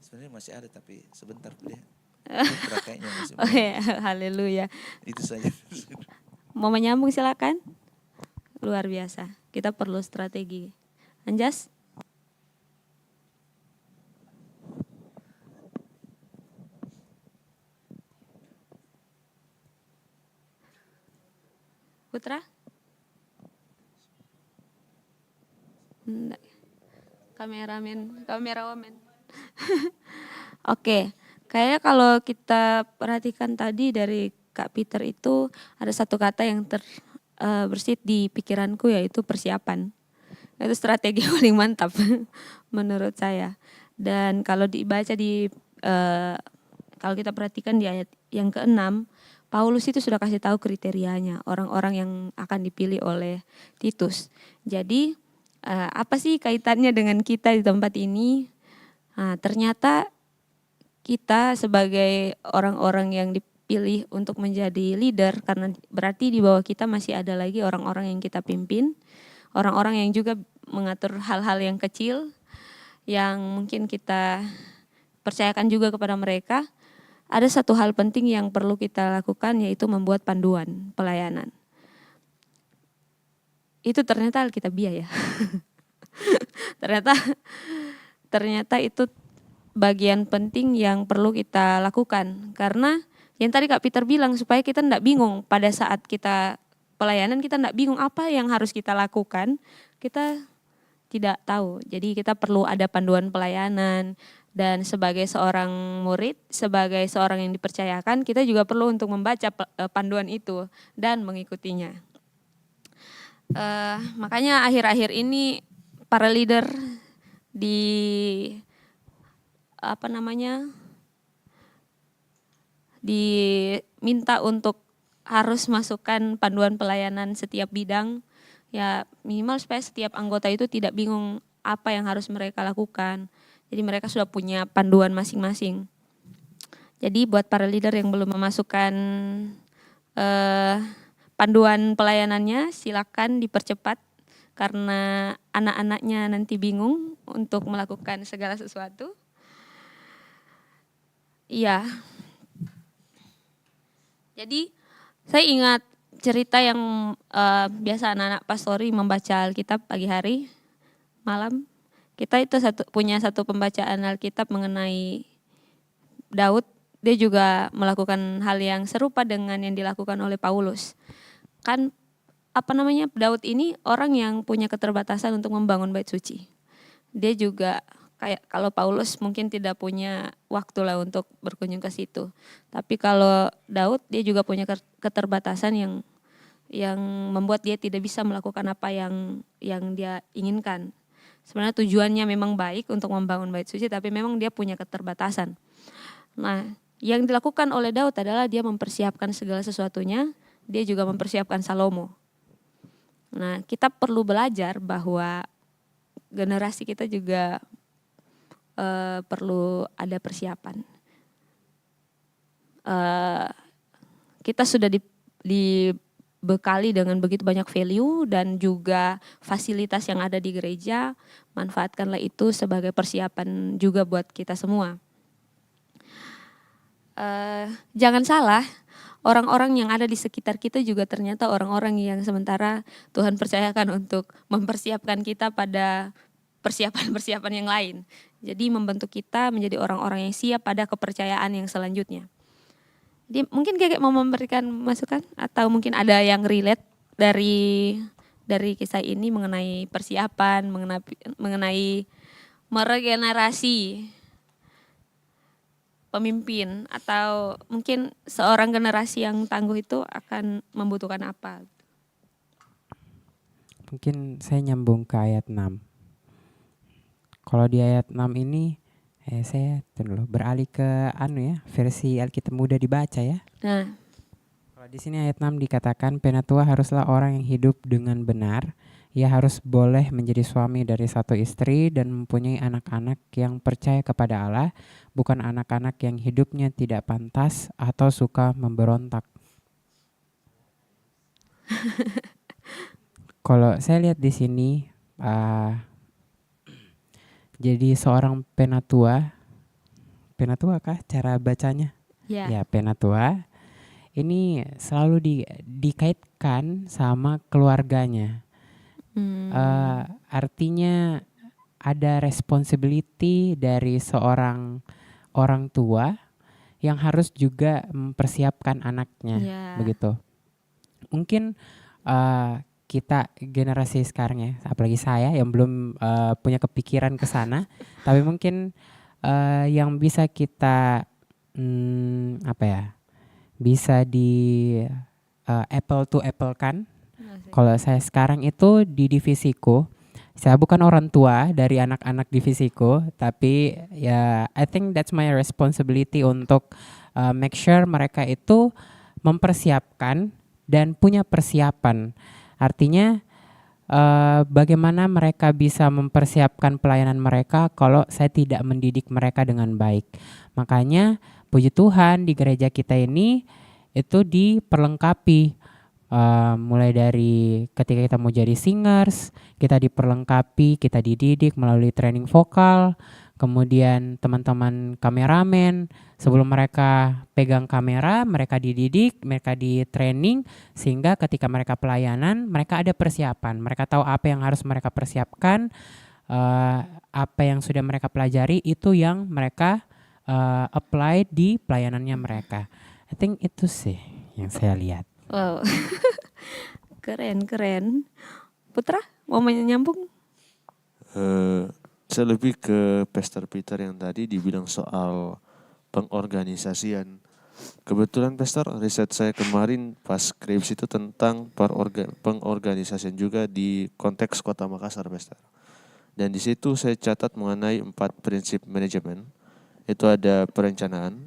Sebenarnya masih ada, tapi sebentar deh. Kayaknya masih. Haleluya. Itu saja. Mau menyambung silakan. Luar biasa. Kita perlu strategi. Anjas? Putra? Enggak. Kameramen. Oke, kayaknya kalau kita perhatikan tadi dari Kak Peter itu ada satu kata yang bersit di pikiranku, yaitu persiapan. Itu strategi paling mantap menurut saya. Dan kalau dibaca kalau kita perhatikan di ayat yang ke-6, Paulus itu sudah kasih tahu kriterianya orang-orang yang akan dipilih oleh Titus. Jadi apa sih kaitannya dengan kita di tempat ini? Nah, ternyata kita sebagai orang-orang yang dipilih untuk menjadi leader, karena berarti di bawah kita masih ada lagi orang-orang yang kita pimpin, orang-orang yang juga mengatur hal-hal yang kecil yang mungkin kita percayakan juga kepada mereka. Ada satu hal penting yang perlu kita lakukan, yaitu membuat panduan pelayanan. Itu ternyata Alkitabiah ya. ternyata itu bagian penting yang perlu kita lakukan. Karena yang tadi Kak Peter bilang, supaya kita tidak bingung pada saat kita pelayanan, kita tidak bingung apa yang harus kita lakukan, kita tidak tahu. Jadi kita perlu ada panduan pelayanan, dan sebagai seorang murid, sebagai seorang yang dipercayakan, kita juga perlu untuk membaca panduan itu dan mengikutinya. Makanya akhir-akhir ini para leader diminta untuk harus masukkan panduan pelayanan setiap bidang, ya minimal supaya setiap anggota itu tidak bingung apa yang harus mereka lakukan. Jadi mereka sudah punya panduan masing-masing. Jadi buat para leader yang belum memasukkan panduan pelayanannya, silakan dipercepat karena anak-anaknya nanti bingung untuk melakukan segala sesuatu. Iya. Jadi saya ingat cerita yang biasa anak-anak pastori membaca Alkitab pagi hari, malam. Kita itu punya satu pembacaan Alkitab mengenai Daud. Dia juga melakukan hal yang serupa dengan yang dilakukan oleh Paulus. Kan Daud ini orang yang punya keterbatasan untuk membangun bait suci. Dia juga kayak kalau Paulus mungkin tidak punya waktu lah untuk berkunjung ke situ. Tapi kalau Daud, dia juga punya keterbatasan yang membuat dia tidak bisa melakukan apa yang dia inginkan. Sebenarnya tujuannya memang baik untuk membangun bait suci, tapi memang dia punya keterbatasan. Nah, yang dilakukan oleh Daud adalah dia mempersiapkan segala sesuatunya, dia juga mempersiapkan Salomo. Nah, kita perlu belajar bahwa generasi kita juga perlu ada persiapan. Kita sudah dibekali dengan begitu banyak value dan juga fasilitas yang ada di gereja, manfaatkanlah itu sebagai persiapan juga buat kita semua. Jangan salah, orang-orang yang ada di sekitar kita juga ternyata orang-orang yang sementara Tuhan percayakan untuk mempersiapkan kita pada persiapan-persiapan yang lain. Jadi membentuk kita menjadi orang-orang yang siap pada kepercayaan yang selanjutnya. Jadi mungkin Kakek mau memberikan masukan atau mungkin ada yang relate dari kisah ini mengenai persiapan, mengenai meregenerasi pemimpin, atau mungkin seorang generasi yang tangguh itu akan membutuhkan apa? Mungkin saya nyambung ke ayat 6. Kalau di ayat 6 ini saya beralih ke versi Alkitab Muda dibaca ya. Nah, Kalau di sini ayat 6 dikatakan penatua haruslah orang yang hidup dengan benar. Ia harus boleh menjadi suami dari satu istri dan mempunyai anak-anak yang percaya kepada Allah, bukan anak-anak yang hidupnya tidak pantas atau suka memberontak. Kalau saya lihat di sini, jadi seorang penatua kah cara bacanya? ya. Ya, penatua ini selalu dikaitkan sama keluarganya. Artinya ada responsibility dari seorang orang tua yang harus juga mempersiapkan anaknya, Ya. begitu. Mungkin kita generasi sekarang ya, apalagi saya yang belum punya kepikiran ke sana, tapi mungkin yang bisa kita apa ya, bisa di apple to apple kan. Kalau saya sekarang itu di divisiku, saya bukan orang tua dari anak-anak divisiku, tapi ya I think that's my responsibility untuk make sure mereka itu mempersiapkan dan punya persiapan. Artinya bagaimana mereka bisa mempersiapkan pelayanan mereka kalau saya tidak mendidik mereka dengan baik. Makanya puji Tuhan di gereja kita ini itu diperlengkapi. Mulai dari ketika kita mau jadi singers, kita diperlengkapi, kita dididik melalui training vokal. Kemudian teman-teman kameramen, sebelum mereka pegang kamera, mereka dididik, mereka di training, sehingga ketika mereka pelayanan, mereka ada persiapan. Mereka tahu apa yang harus mereka persiapkan, apa yang sudah mereka pelajari, itu yang mereka apply di pelayanannya mereka. I think itu sih yang saya lihat. Wow. Keren. Putra, mau menyambung? Saya lebih ke Pastor Peter yang tadi dibilang soal pengorganisasian. Kebetulan Pastor, riset saya kemarin pas skripsi itu tentang pengorganisasian juga di konteks Kota Makassar, Pastor. Dan di situ saya catat mengenai 4 prinsip manajemen. Itu ada perencanaan,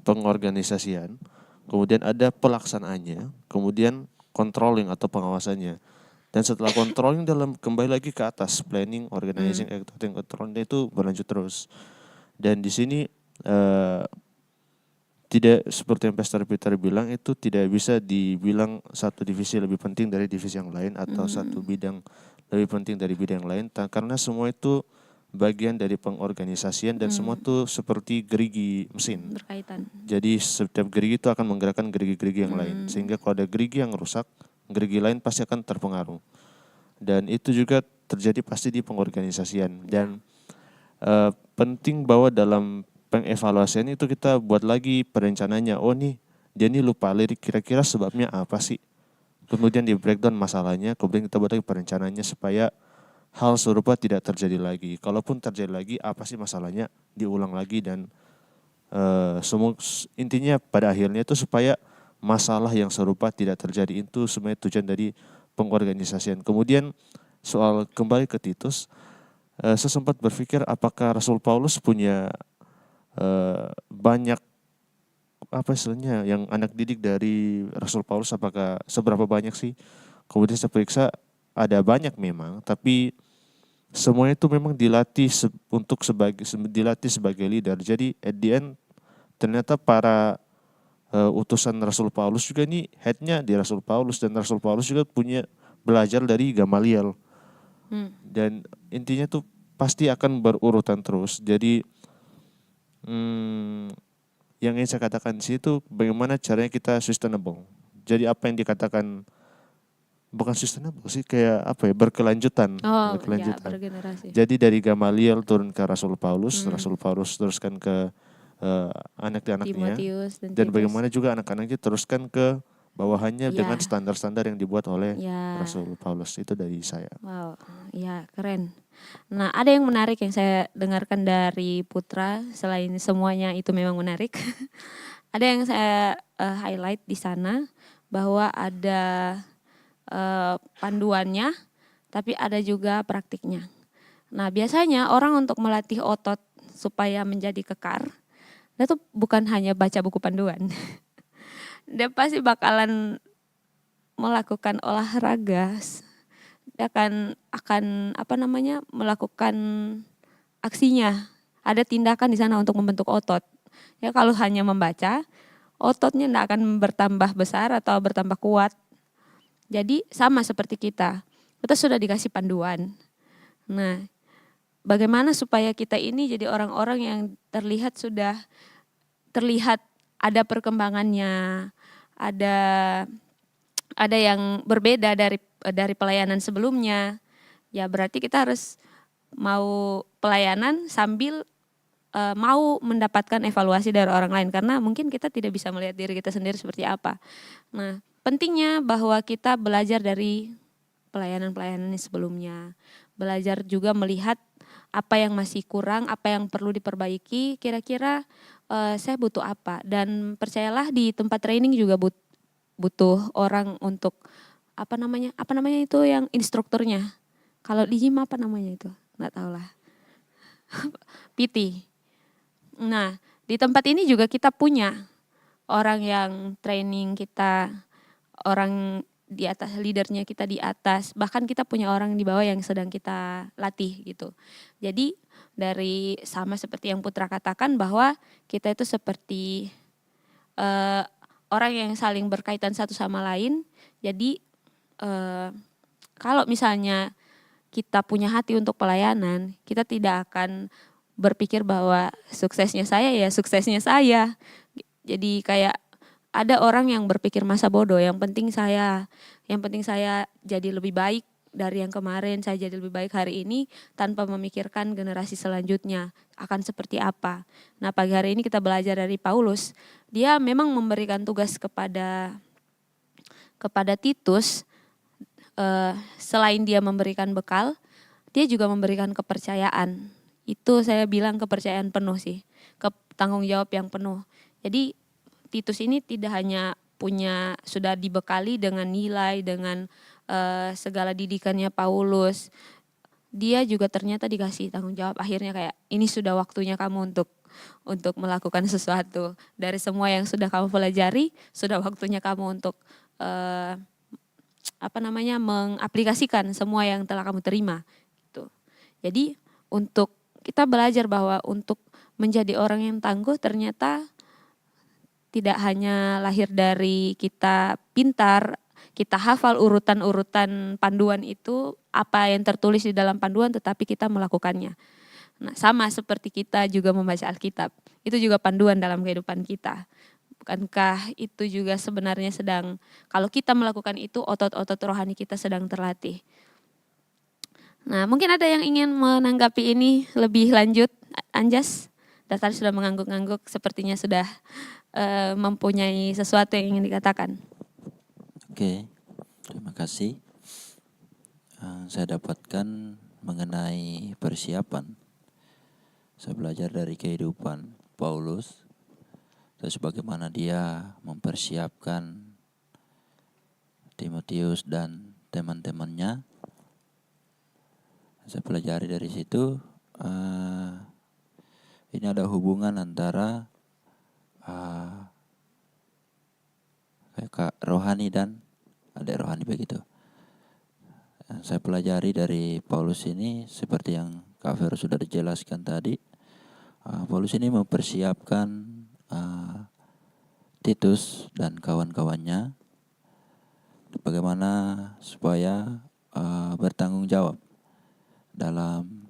pengorganisasian, kemudian ada pelaksanaannya, kemudian controlling atau pengawasannya. Dan setelah controlling kembali lagi ke atas, planning, organizing, executing, controlling itu berlanjut terus. Dan di sini tidak seperti yang Pastor Peter bilang, itu tidak bisa dibilang satu divisi lebih penting dari divisi yang lain atau satu bidang lebih penting dari bidang yang lain, karena semua itu bagian dari pengorganisasian dan semua itu seperti gerigi mesin. Berkaitan. Jadi setiap gerigi itu akan menggerakkan gerigi-gerigi yang lain, sehingga kalau ada gerigi yang rusak, gerigi lain pasti akan terpengaruh. Dan itu juga terjadi pasti di pengorganisasian. Dan penting bahwa dalam pengevaluasian itu kita buat lagi perencananya. Oh nih, dia nih lupa lirik, kira-kira sebabnya apa sih? Kemudian di breakdown masalahnya, kemudian kita buat lagi perencananya supaya hal serupa tidak terjadi lagi. Kalaupun terjadi lagi, apa sih masalahnya? Diulang lagi dan intinya pada akhirnya itu supaya masalah yang serupa tidak terjadi. Itu sebenarnya tujuan dari pengorganisasian. Kemudian soal kembali ke Titus, saya sempat berpikir apakah Rasul Paulus punya banyak apa istilahnya yang anak didik dari Rasul Paulus, apakah seberapa banyak sih? Kemudian saya periksa ada banyak memang, tapi semuanya itu memang dilatih dilatih sebagai leader. Jadi at the end ternyata para utusan Rasul Paulus juga ini headnya di Rasul Paulus, dan Rasul Paulus juga punya belajar dari Gamaliel. Dan intinya tuh pasti akan berurutan terus. Jadi yang ingin saya katakan di situ bagaimana caranya kita sustainable. Jadi apa yang dikatakan bukan sustainable sih, kayak apa ya, berkelanjutan. Ya, bergenerasi. Jadi dari Gamaliel turun ke Rasul Paulus, Rasul Paulus teruskan ke anak-anaknya, Timotius dan bagaimana juga anak-anaknya teruskan ke bawahannya dengan standar-standar yang dibuat oleh Rasul Paulus. Itu dari saya. Wow, ya keren. Nah, ada yang menarik yang saya dengarkan dari Putra, selain semuanya itu memang menarik. Ada yang saya highlight di sana, bahwa ada panduannya, tapi ada juga praktiknya. Nah, biasanya orang untuk melatih otot supaya menjadi kekar, itu bukan hanya baca buku panduan. Dia pasti bakalan melakukan olahraga. Dia akan melakukan aksinya. Ada tindakan di sana untuk membentuk otot. Ya, kalau hanya membaca, ototnya tidak akan bertambah besar atau bertambah kuat. Jadi sama seperti kita sudah dikasih panduan. Nah, bagaimana supaya kita ini jadi orang-orang yang terlihat ada perkembangannya, ada yang berbeda dari pelayanan sebelumnya. Ya berarti kita harus mau pelayanan sambil mau mendapatkan evaluasi dari orang lain, karena mungkin kita tidak bisa melihat diri kita sendiri seperti apa. Nah, pentingnya bahwa kita belajar dari pelayanan-pelayanan sebelumnya. Belajar juga melihat apa yang masih kurang, apa yang perlu diperbaiki, kira-kira saya butuh apa. Dan percayalah di tempat training juga butuh orang untuk apa namanya itu yang instrukturnya. Kalau di gym apa namanya itu? Nggak tahu lah. PT. Nah, di tempat ini juga kita punya orang yang training kita, orang di atas, leadernya kita di atas, bahkan kita punya orang di bawah yang sedang kita latih gitu. Jadi dari sama seperti yang Putra katakan bahwa kita itu seperti orang yang saling berkaitan satu sama lain. Jadi kalau misalnya kita punya hati untuk pelayanan, kita tidak akan berpikir bahwa suksesnya saya ya suksesnya saya. Jadi kayak ada orang yang berpikir masa bodoh, yang penting saya jadi lebih baik dari yang kemarin, saya jadi lebih baik hari ini tanpa memikirkan generasi selanjutnya akan seperti apa. Nah, pagi hari ini kita belajar dari Paulus. Dia memang memberikan tugas kepada Titus, selain dia memberikan bekal, dia juga memberikan kepercayaan. Itu saya bilang kepercayaan penuh sih, tanggung jawab yang penuh. Jadi Titus ini tidak hanya sudah dibekali dengan nilai, dengan segala didikannya Paulus. Dia juga ternyata dikasih tanggung jawab, akhirnya kayak ini sudah waktunya kamu untuk melakukan sesuatu. Dari semua yang sudah kamu pelajari, sudah waktunya kamu untuk mengaplikasikan semua yang telah kamu terima. Gitu. Jadi untuk kita belajar bahwa untuk menjadi orang yang tangguh ternyata tidak hanya lahir dari kita pintar, kita hafal urutan-urutan panduan itu, apa yang tertulis di dalam panduan, tetapi kita melakukannya. Nah, sama seperti kita juga membaca Alkitab, itu juga panduan dalam kehidupan kita. Bukankah itu juga sebenarnya kalau kita melakukan itu, otot-otot rohani kita sedang terlatih. Nah, mungkin ada yang ingin menanggapi ini lebih lanjut, Anjas? Tadi sudah mengangguk-angguk, sepertinya sudah mempunyai sesuatu yang ingin dikatakan. Oke, terima kasih. Saya dapatkan mengenai persiapan. Saya belajar dari kehidupan Paulus, terus bagaimana dia mempersiapkan Timotius dan teman-temannya. Saya pelajari dari situ, ini ada hubungan antara kakak rohani dan adik rohani begitu. Saya pelajari dari Paulus ini seperti yang Kak Vero sudah dijelaskan tadi. Paulus ini mempersiapkan Titus dan kawan-kawannya bagaimana supaya bertanggung jawab dalam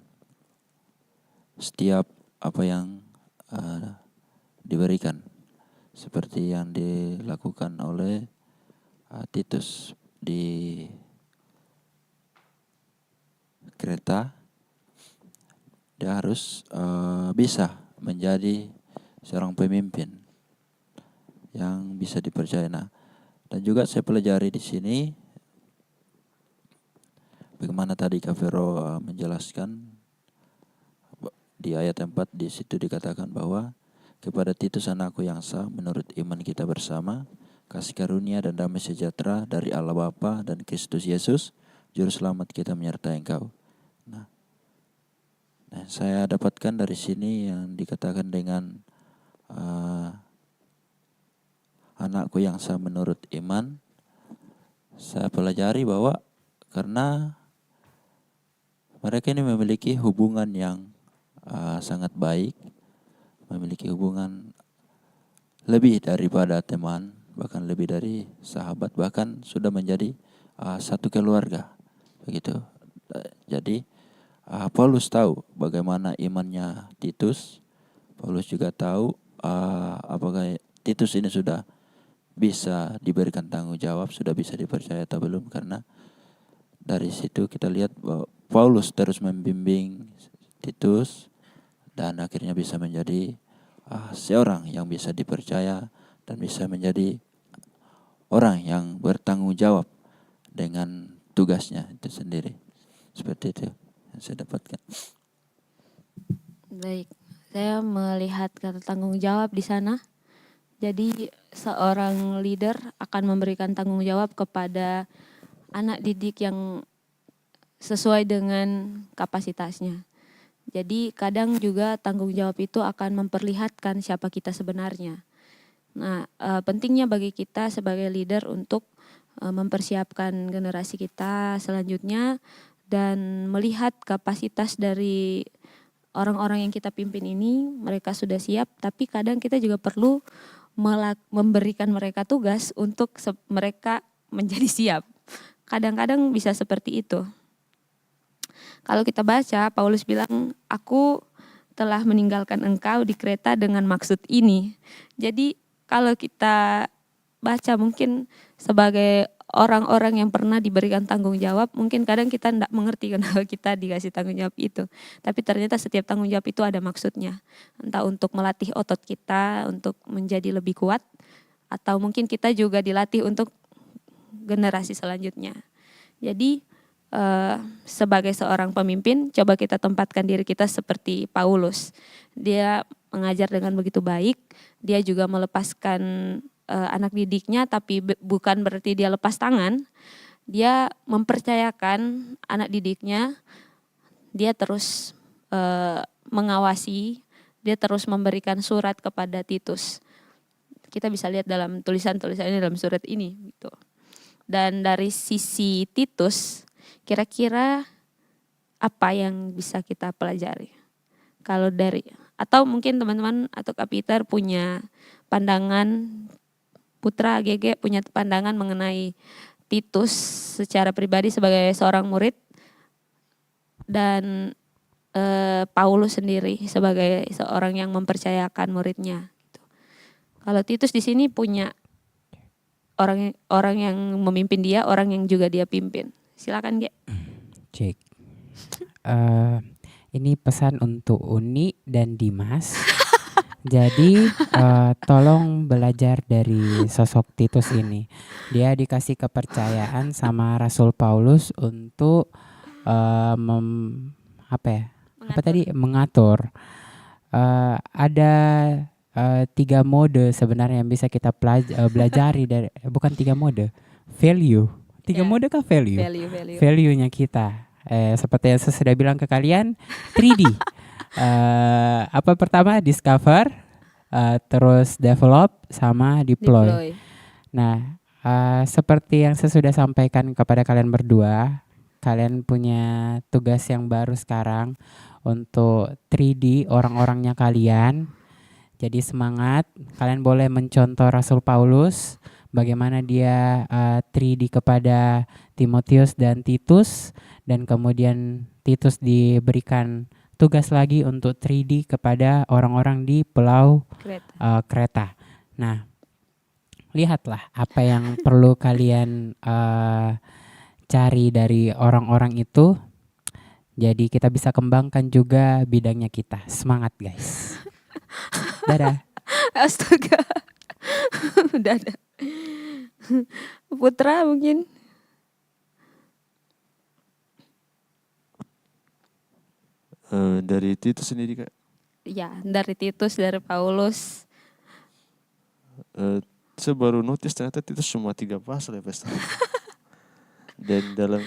setiap apa yang diberikan, seperti yang dilakukan oleh Titus di Kreta. Dia harus bisa menjadi seorang pemimpin yang bisa dipercaya. Nah, dan juga saya pelajari di sini bagaimana tadi Kak Vero menjelaskan di ayat 4, di situ dikatakan bahwa kepada Titus anakku yang sah menurut iman kita bersama, kasih karunia dan damai sejahtera dari Allah Bapa dan Kristus Yesus juru selamat kita menyertai engkau. Nah, saya dapatkan dari sini yang dikatakan dengan anakku yang sah menurut iman. Saya pelajari bahwa karena mereka ini memiliki hubungan yang sangat baik, memiliki hubungan lebih daripada teman, bahkan lebih dari sahabat, bahkan sudah menjadi satu keluarga, begitu. Jadi Paulus tahu bagaimana imannya Titus. Paulus juga tahu apakah Titus ini sudah bisa diberikan tanggung jawab, sudah bisa dipercaya atau belum, karena dari situ kita lihat bahwa Paulus terus membimbing Titus dan akhirnya bisa menjadi seorang yang bisa dipercaya dan bisa menjadi orang yang bertanggung jawab dengan tugasnya itu sendiri. Seperti itu yang saya dapatkan. Baik, saya melihat kata tanggung jawab di sana. Jadi seorang leader akan memberikan tanggung jawab kepada anak didik yang sesuai dengan kapasitasnya. Jadi kadang juga tanggung jawab itu akan memperlihatkan siapa kita sebenarnya. Nah, pentingnya bagi kita sebagai leader untuk mempersiapkan generasi kita selanjutnya dan melihat kapasitas dari orang-orang yang kita pimpin ini, mereka sudah siap, tapi kadang kita juga perlu memberikan mereka tugas untuk mereka menjadi siap. Kadang-kadang bisa seperti itu. Kalau kita baca, Paulus bilang, aku telah meninggalkan engkau di Kreta dengan maksud ini. Jadi kalau kita baca mungkin sebagai orang-orang yang pernah diberikan tanggung jawab, mungkin kadang kita tidak mengerti kenapa kita dikasih tanggung jawab itu. Tapi ternyata setiap tanggung jawab itu ada maksudnya. Entah untuk melatih otot kita, untuk menjadi lebih kuat, atau mungkin kita juga dilatih untuk generasi selanjutnya. Jadi sebagai seorang pemimpin, coba kita tempatkan diri kita seperti Paulus. Dia mengajar dengan begitu baik, dia juga melepaskan anak didiknya, tapi bukan berarti dia lepas tangan. Dia mempercayakan anak didiknya, dia terus mengawasi, dia terus memberikan surat kepada Titus. Kita bisa lihat dalam tulisan-tulisan ini dalam surat ini gitu. Dan dari sisi Titus, kira-kira apa yang bisa kita pelajari? Kalau dari, atau mungkin teman-teman atau Kak Peter punya pandangan, Putra GG punya pandangan mengenai Titus secara pribadi sebagai seorang murid, dan Paulus sendiri sebagai seorang yang mempercayakan muridnya. Gitu. Kalau Titus di sini punya orang yang memimpin dia, orang yang juga dia pimpin. Silakan Ge. Cek. Ini pesan untuk Uni dan Dimas. Jadi tolong belajar dari sosok Titus ini. Dia dikasih kepercayaan sama Rasul Paulus untuk mengatur. Ada 3 mode sebenarnya yang bisa kita belajari dari, bukan 3 mode, value. 3 mode kah value? Value-nya kita. Seperti yang saya sudah bilang ke kalian, 3D. Apa pertama? Discover, terus develop, sama deploy. Nah, seperti yang saya sudah sampaikan kepada kalian berdua, kalian punya tugas yang baru sekarang untuk 3D orang-orangnya kalian. Jadi semangat, kalian boleh mencontoh Rasul Paulus, bagaimana dia 3D kepada Timotius dan Titus, dan kemudian Titus diberikan tugas lagi untuk 3D kepada orang-orang di Pulau Kreta. Nah, lihatlah apa yang perlu kalian cari dari orang-orang itu. Jadi kita bisa kembangkan juga bidangnya kita. Semangat guys. Dadah. Astaga. Dadah. Putra mungkin. Dari Titus sendiri Kak? Ya, dari Titus, dari Paulus. Saya baru notice ternyata Titus cuma 3 pasal ya Pastor. Dan dalam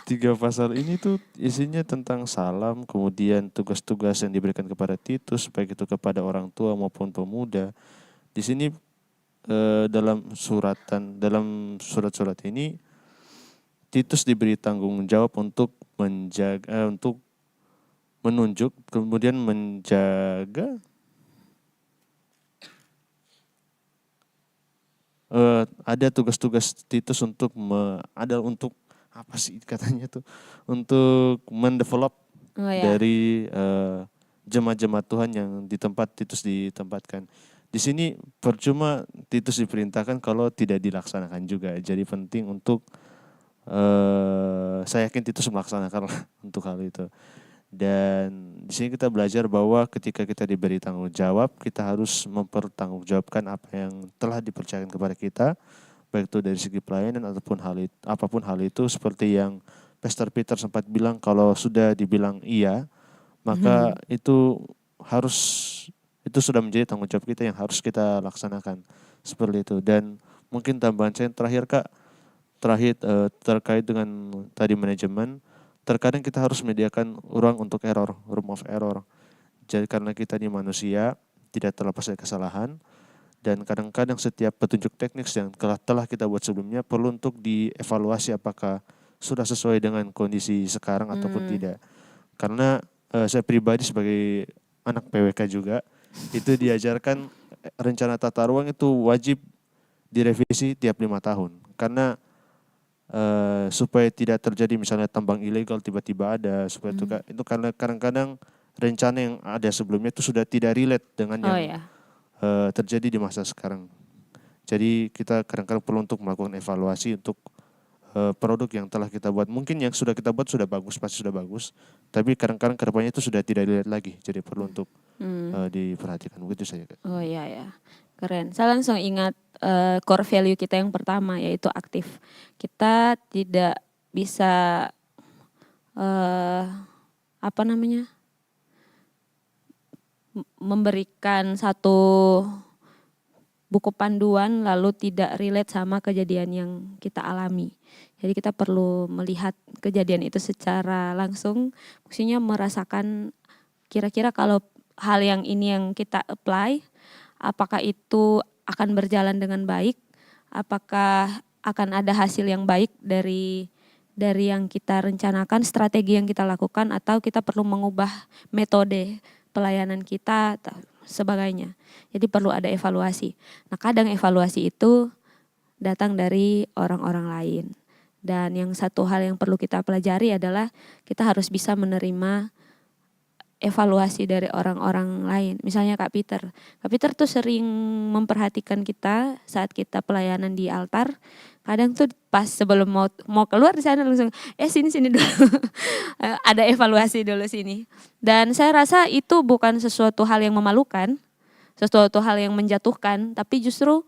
3 pasal ini tuh isinya tentang salam, kemudian tugas-tugas yang diberikan kepada Titus, baik itu kepada orang tua maupun pemuda. Di sini dalam surat-surat ini Titus diberi tanggung jawab untuk menjaga, untuk menunjuk, kemudian menjaga, ada tugas-tugas Titus untuk untuk apa sih katanya tuh, untuk mendevelop dari jemaat-jemaat Tuhan yang di tempat Titus ditempatkan. Di sini percuma Titus diperintahkan kalau tidak dilaksanakan juga. Jadi penting untuk saya yakin Titus melaksanakan untuk hal itu. Dan di sini kita belajar bahwa ketika kita diberi tanggung jawab, kita harus mempertanggungjawabkan apa yang telah dipercayakan kepada kita, baik itu dari segi pelayanan ataupun apapun hal itu, seperti yang Pastor Peter sempat bilang, kalau sudah dibilang iya, maka itu sudah menjadi tanggung jawab kita yang harus kita laksanakan seperti itu. Dan mungkin tambahan saya yang terakhir Kak, terkait dengan tadi manajemen, terkadang kita harus menyediakan ruang untuk error, room of error. Jadi karena kita ini manusia, tidak terlepas dari kesalahan, dan kadang-kadang setiap petunjuk teknis yang telah kita buat sebelumnya perlu untuk dievaluasi apakah sudah sesuai dengan kondisi sekarang ataupun tidak. Karena saya pribadi sebagai anak PWK juga, itu diajarkan rencana tata ruang itu wajib direvisi tiap 5 tahun. Karena supaya tidak terjadi misalnya tambang ilegal tiba-tiba ada, supaya itu karena kadang-kadang rencana yang ada sebelumnya itu sudah tidak relate dengan yang terjadi di masa sekarang. Jadi kita kadang-kadang perlu untuk melakukan evaluasi untuk produk yang telah kita buat. Mungkin yang sudah kita buat sudah bagus, pasti sudah bagus, tapi kadang-kadang kedepannya itu sudah tidak relate lagi, jadi perlu untuk diperhatikan. Begitu saja Kak. Oh iya ya, keren. Saya langsung ingat core value kita yang pertama, yaitu aktif. Kita tidak bisa memberikan satu buku panduan lalu tidak relate sama kejadian yang kita alami. Jadi kita perlu melihat kejadian itu secara langsung, maksudnya merasakan kira-kira kalau hal yang ini yang kita apply, apakah itu akan berjalan dengan baik, apakah akan ada hasil yang baik dari yang kita rencanakan, strategi yang kita lakukan, atau kita perlu mengubah metode pelayanan kita atau sebagainya. Jadi perlu ada evaluasi. Nah, kadang evaluasi itu datang dari orang-orang lain. Dan yang satu hal yang perlu kita pelajari adalah kita harus bisa menerima evaluasi dari orang-orang lain. Misalnya Kak Peter. Kak Peter tuh sering memperhatikan kita saat kita pelayanan di altar. Kadang tuh pas sebelum mau keluar di sana langsung sini dulu. Ada evaluasi dulu sini. Dan saya rasa itu bukan sesuatu hal yang memalukan, sesuatu hal yang menjatuhkan, tapi justru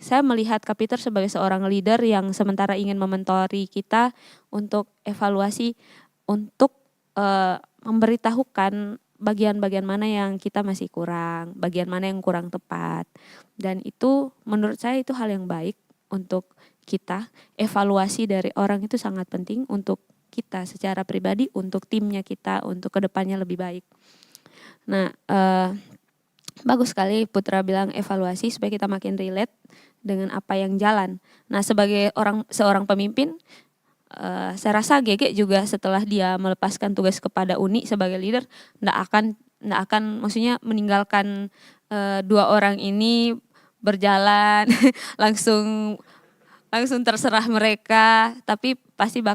saya melihat Kak Peter sebagai seorang leader yang sementara ingin mementori kita untuk evaluasi, untuk memberitahukan bagian-bagian mana yang kita masih kurang, bagian mana yang kurang tepat. Dan itu menurut saya itu hal yang baik untuk kita. Evaluasi dari orang itu sangat penting untuk kita secara pribadi, untuk timnya kita, untuk kedepannya lebih baik. Nah, bagus sekali Putra bilang evaluasi supaya kita makin relate dengan apa yang jalan. Nah, sebagai seorang pemimpin, saya rasa Gege juga setelah dia melepaskan tugas kepada Uni sebagai leader, nggak akan maksudnya meninggalkan dua orang ini berjalan langsung terserah mereka, tapi pasti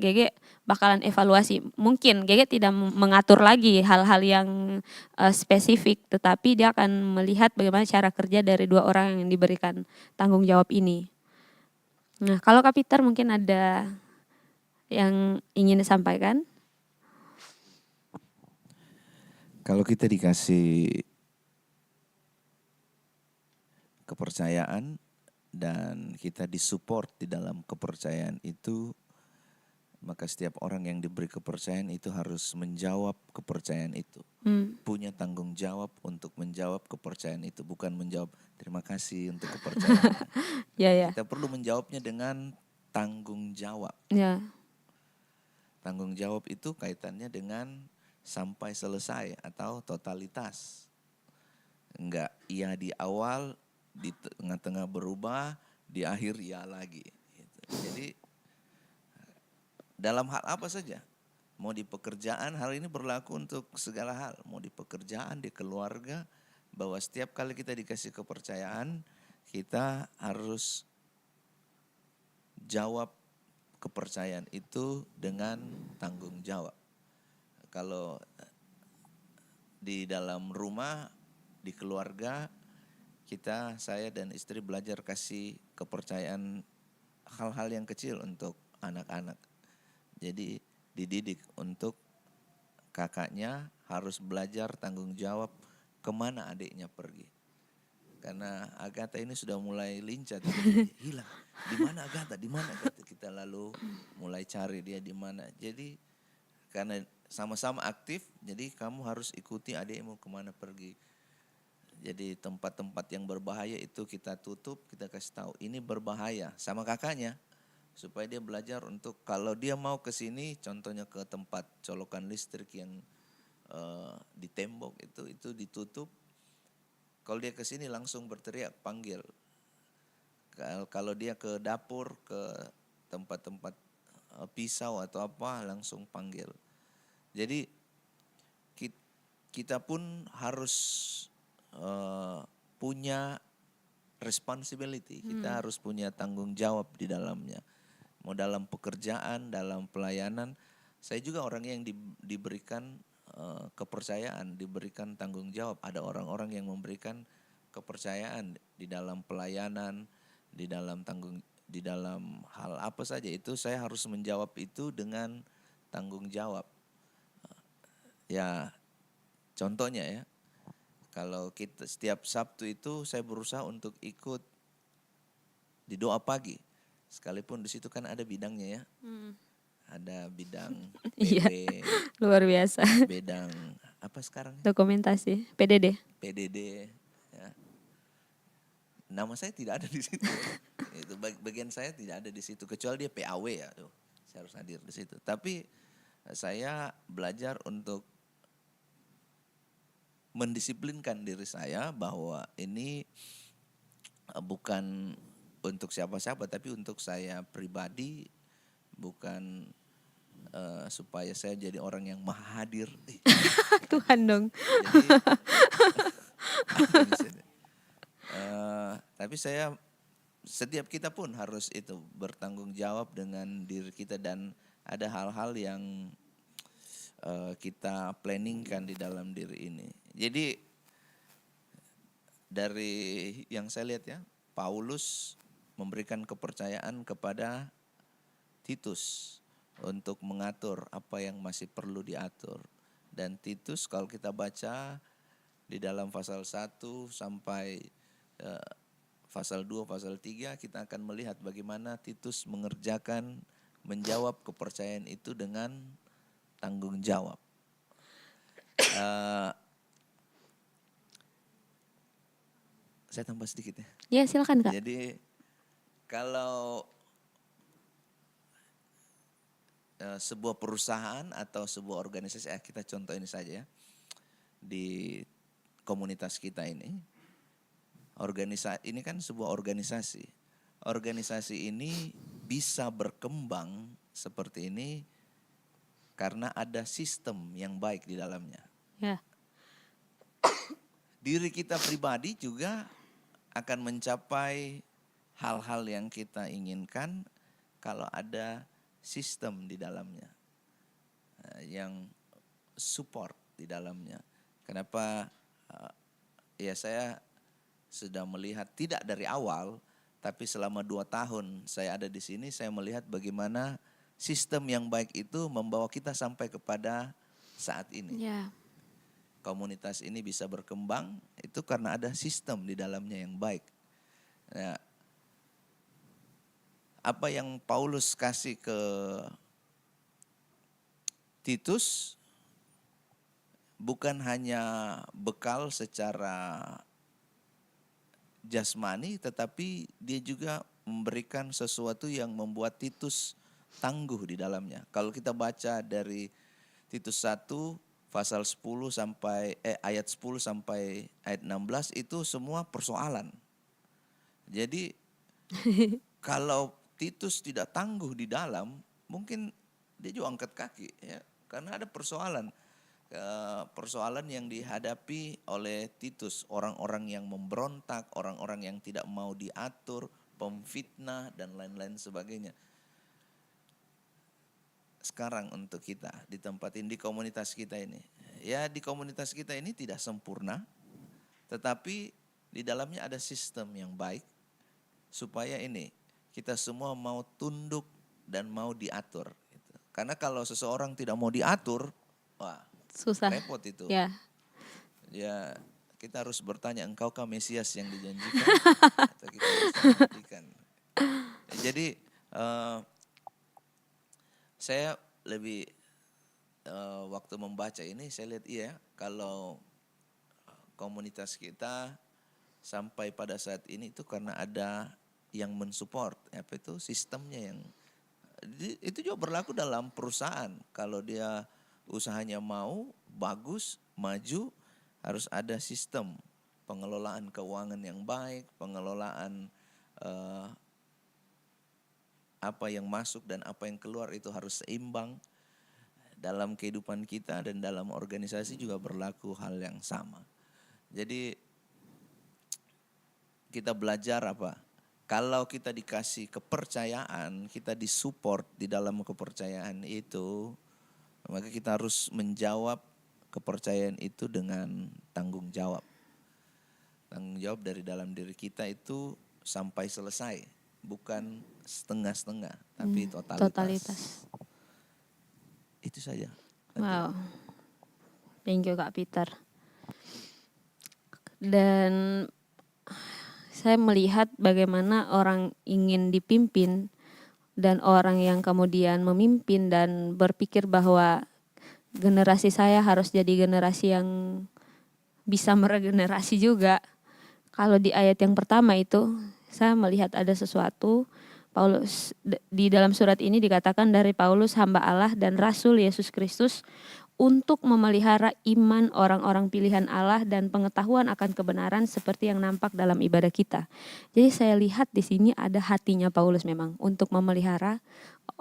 Gege bakalan evaluasi. Mungkin Gege tidak mengatur lagi hal-hal yang spesifik, tetapi dia akan melihat bagaimana cara kerja dari dua orang yang diberikan tanggung jawab ini. Nah, kalau Kak Peter mungkin ada yang ingin disampaikan? Kalau kita dikasih kepercayaan dan kita disupport di dalam kepercayaan itu, maka setiap orang yang diberi kepercayaan itu harus menjawab kepercayaan itu. Punya tanggung jawab untuk menjawab kepercayaan itu, bukan menjawab terima kasih untuk kepercayaan. Kita perlu menjawabnya dengan tanggung jawab. Tanggung jawab itu kaitannya dengan sampai selesai atau totalitas. Enggak iya di awal, di tengah-tengah berubah, di akhir iya lagi. Jadi dalam hal apa saja, mau di pekerjaan, hal ini berlaku untuk segala hal. Mau di pekerjaan, di keluarga, bahwa setiap kali kita dikasih kepercayaan, kita harus jawab kepercayaan itu dengan tanggung jawab. Kalau di dalam rumah, di keluarga, saya dan istri belajar kasih kepercayaan hal-hal yang kecil untuk anak-anak. Jadi dididik untuk kakaknya harus belajar tanggung jawab kemana adiknya pergi. Karena Agatha ini sudah mulai lincah, tiba-tiba hilang. Di mana Agatha? Di mana Agatha? Kita lalu mulai cari dia di mana. Jadi karena sama-sama aktif, jadi kamu harus ikuti adikmu kemana pergi. Jadi tempat-tempat yang berbahaya itu kita tutup, kita kasih tahu ini berbahaya sama kakaknya. Supaya dia belajar untuk kalau dia mau ke sini, contohnya ke tempat colokan listrik yang di tembok itu ditutup. Kalau dia ke sini langsung berteriak, panggil. Kalau dia ke dapur, ke tempat-tempat pisau atau apa, langsung panggil. Jadi kita pun harus punya responsibility. Kita harus punya tanggung jawab di dalamnya. Mau dalam pekerjaan, dalam pelayanan. Saya juga orang yang diberikan kepercayaan, diberikan tanggung jawab. Ada orang-orang yang memberikan kepercayaan di dalam pelayanan, di dalam hal apa saja itu saya harus menjawab itu dengan tanggung jawab. Ya, contohnya ya, kalau kita setiap Sabtu itu saya berusaha untuk ikut di doa pagi, sekalipun di situ kan ada bidangnya ya. Ada bidang Iya. PW, Luar biasa. bidang apa sekarang? Dokumentasi, PDD. PDD. Ya. Nama saya tidak ada di situ. Itu bagian saya tidak ada di situ kecuali dia PAW ya. Tuh, saya harus hadir di situ. Tapi saya belajar untuk mendisiplinkan diri saya bahwa ini bukan untuk siapa-siapa tapi untuk saya pribadi, bukan supaya saya jadi orang yang maha hadir. Tuhan dong. Jadi, tapi setiap kita pun harus itu bertanggung jawab dengan diri kita dan ada hal-hal yang kita planningkan di dalam diri ini. Jadi dari yang saya lihat ya, Paulus memberikan kepercayaan kepada Titus untuk mengatur apa yang masih perlu diatur. Dan Titus kalau kita baca di dalam pasal 1 sampai pasal 2, pasal 3 kita akan melihat bagaimana Titus menjawab kepercayaan itu dengan tanggung jawab. Saya tambah sedikit ya. Ya silakan Kak. Jadi kalau sebuah perusahaan atau sebuah organisasi, kita contoh ini saja ya, di komunitas kita ini, ini kan sebuah organisasi. Organisasi ini bisa berkembang seperti ini karena ada sistem yang baik di dalamnya. Ya. Diri kita pribadi juga akan mencapai hal-hal yang kita inginkan kalau ada sistem di dalamnya, yang support di dalamnya. Kenapa? Ya saya sudah melihat tidak dari awal, tapi selama 2 tahun saya ada di sini, saya melihat bagaimana sistem yang baik itu membawa kita sampai kepada saat ini. Ya. Komunitas ini bisa berkembang itu karena ada sistem di dalamnya yang baik. Nah, apa yang Paulus kasih ke Titus bukan hanya bekal secara jasmani, tetapi dia juga memberikan sesuatu yang membuat Titus tangguh di dalamnya. Kalau kita baca dari Titus 1 pasal 10 sampai ayat 10 sampai ayat 16 itu semua persoalan. Jadi kalau Titus tidak tangguh di dalam, mungkin dia juga angkat kaki ya, karena ada persoalan yang dihadapi oleh Titus, orang-orang yang memberontak, orang-orang yang tidak mau diatur, pemfitnah dan lain-lain sebagainya. Sekarang untuk kita di tempat ini, di komunitas kita ini, ya di komunitas kita ini tidak sempurna, tetapi di dalamnya ada sistem yang baik supaya ini kita semua mau tunduk dan mau diatur. Karena kalau seseorang tidak mau diatur, wah Susah. repot itu. Ya. Ya kita harus bertanya, engkaukah Mesias yang dijanjikan? Atau kita harus menantikan. Jadi saya lebih waktu membaca ini saya lihat kalau komunitas kita sampai pada saat ini itu karena ada yang mensupport, sistemnya yang itu juga berlaku dalam perusahaan. Kalau dia usahanya mau bagus, maju, harus ada sistem pengelolaan keuangan yang baik, pengelolaan apa yang masuk dan apa yang keluar itu harus seimbang. Dalam kehidupan kita dan dalam organisasi juga berlaku hal yang sama. Jadi kita belajar apa? Kalau kita dikasih kepercayaan, kita disupport di dalam kepercayaan itu, maka kita harus menjawab kepercayaan itu dengan tanggung jawab. Tanggung jawab dari dalam diri kita itu sampai selesai, bukan setengah-setengah, tapi totalitas. Itu saja. Wow, thank you Kak Peter. Dan saya melihat bagaimana orang ingin dipimpin dan orang yang kemudian memimpin dan berpikir bahwa generasi saya harus jadi generasi yang bisa meregenerasi juga. Kalau di ayat yang pertama itu saya melihat ada sesuatu. Paulus di dalam surat ini dikatakan dari Paulus hamba Allah dan Rasul Yesus Kristus untuk memelihara iman orang-orang pilihan Allah dan pengetahuan akan kebenaran seperti yang nampak dalam ibadah kita. Jadi saya lihat di sini ada hatinya Paulus memang untuk memelihara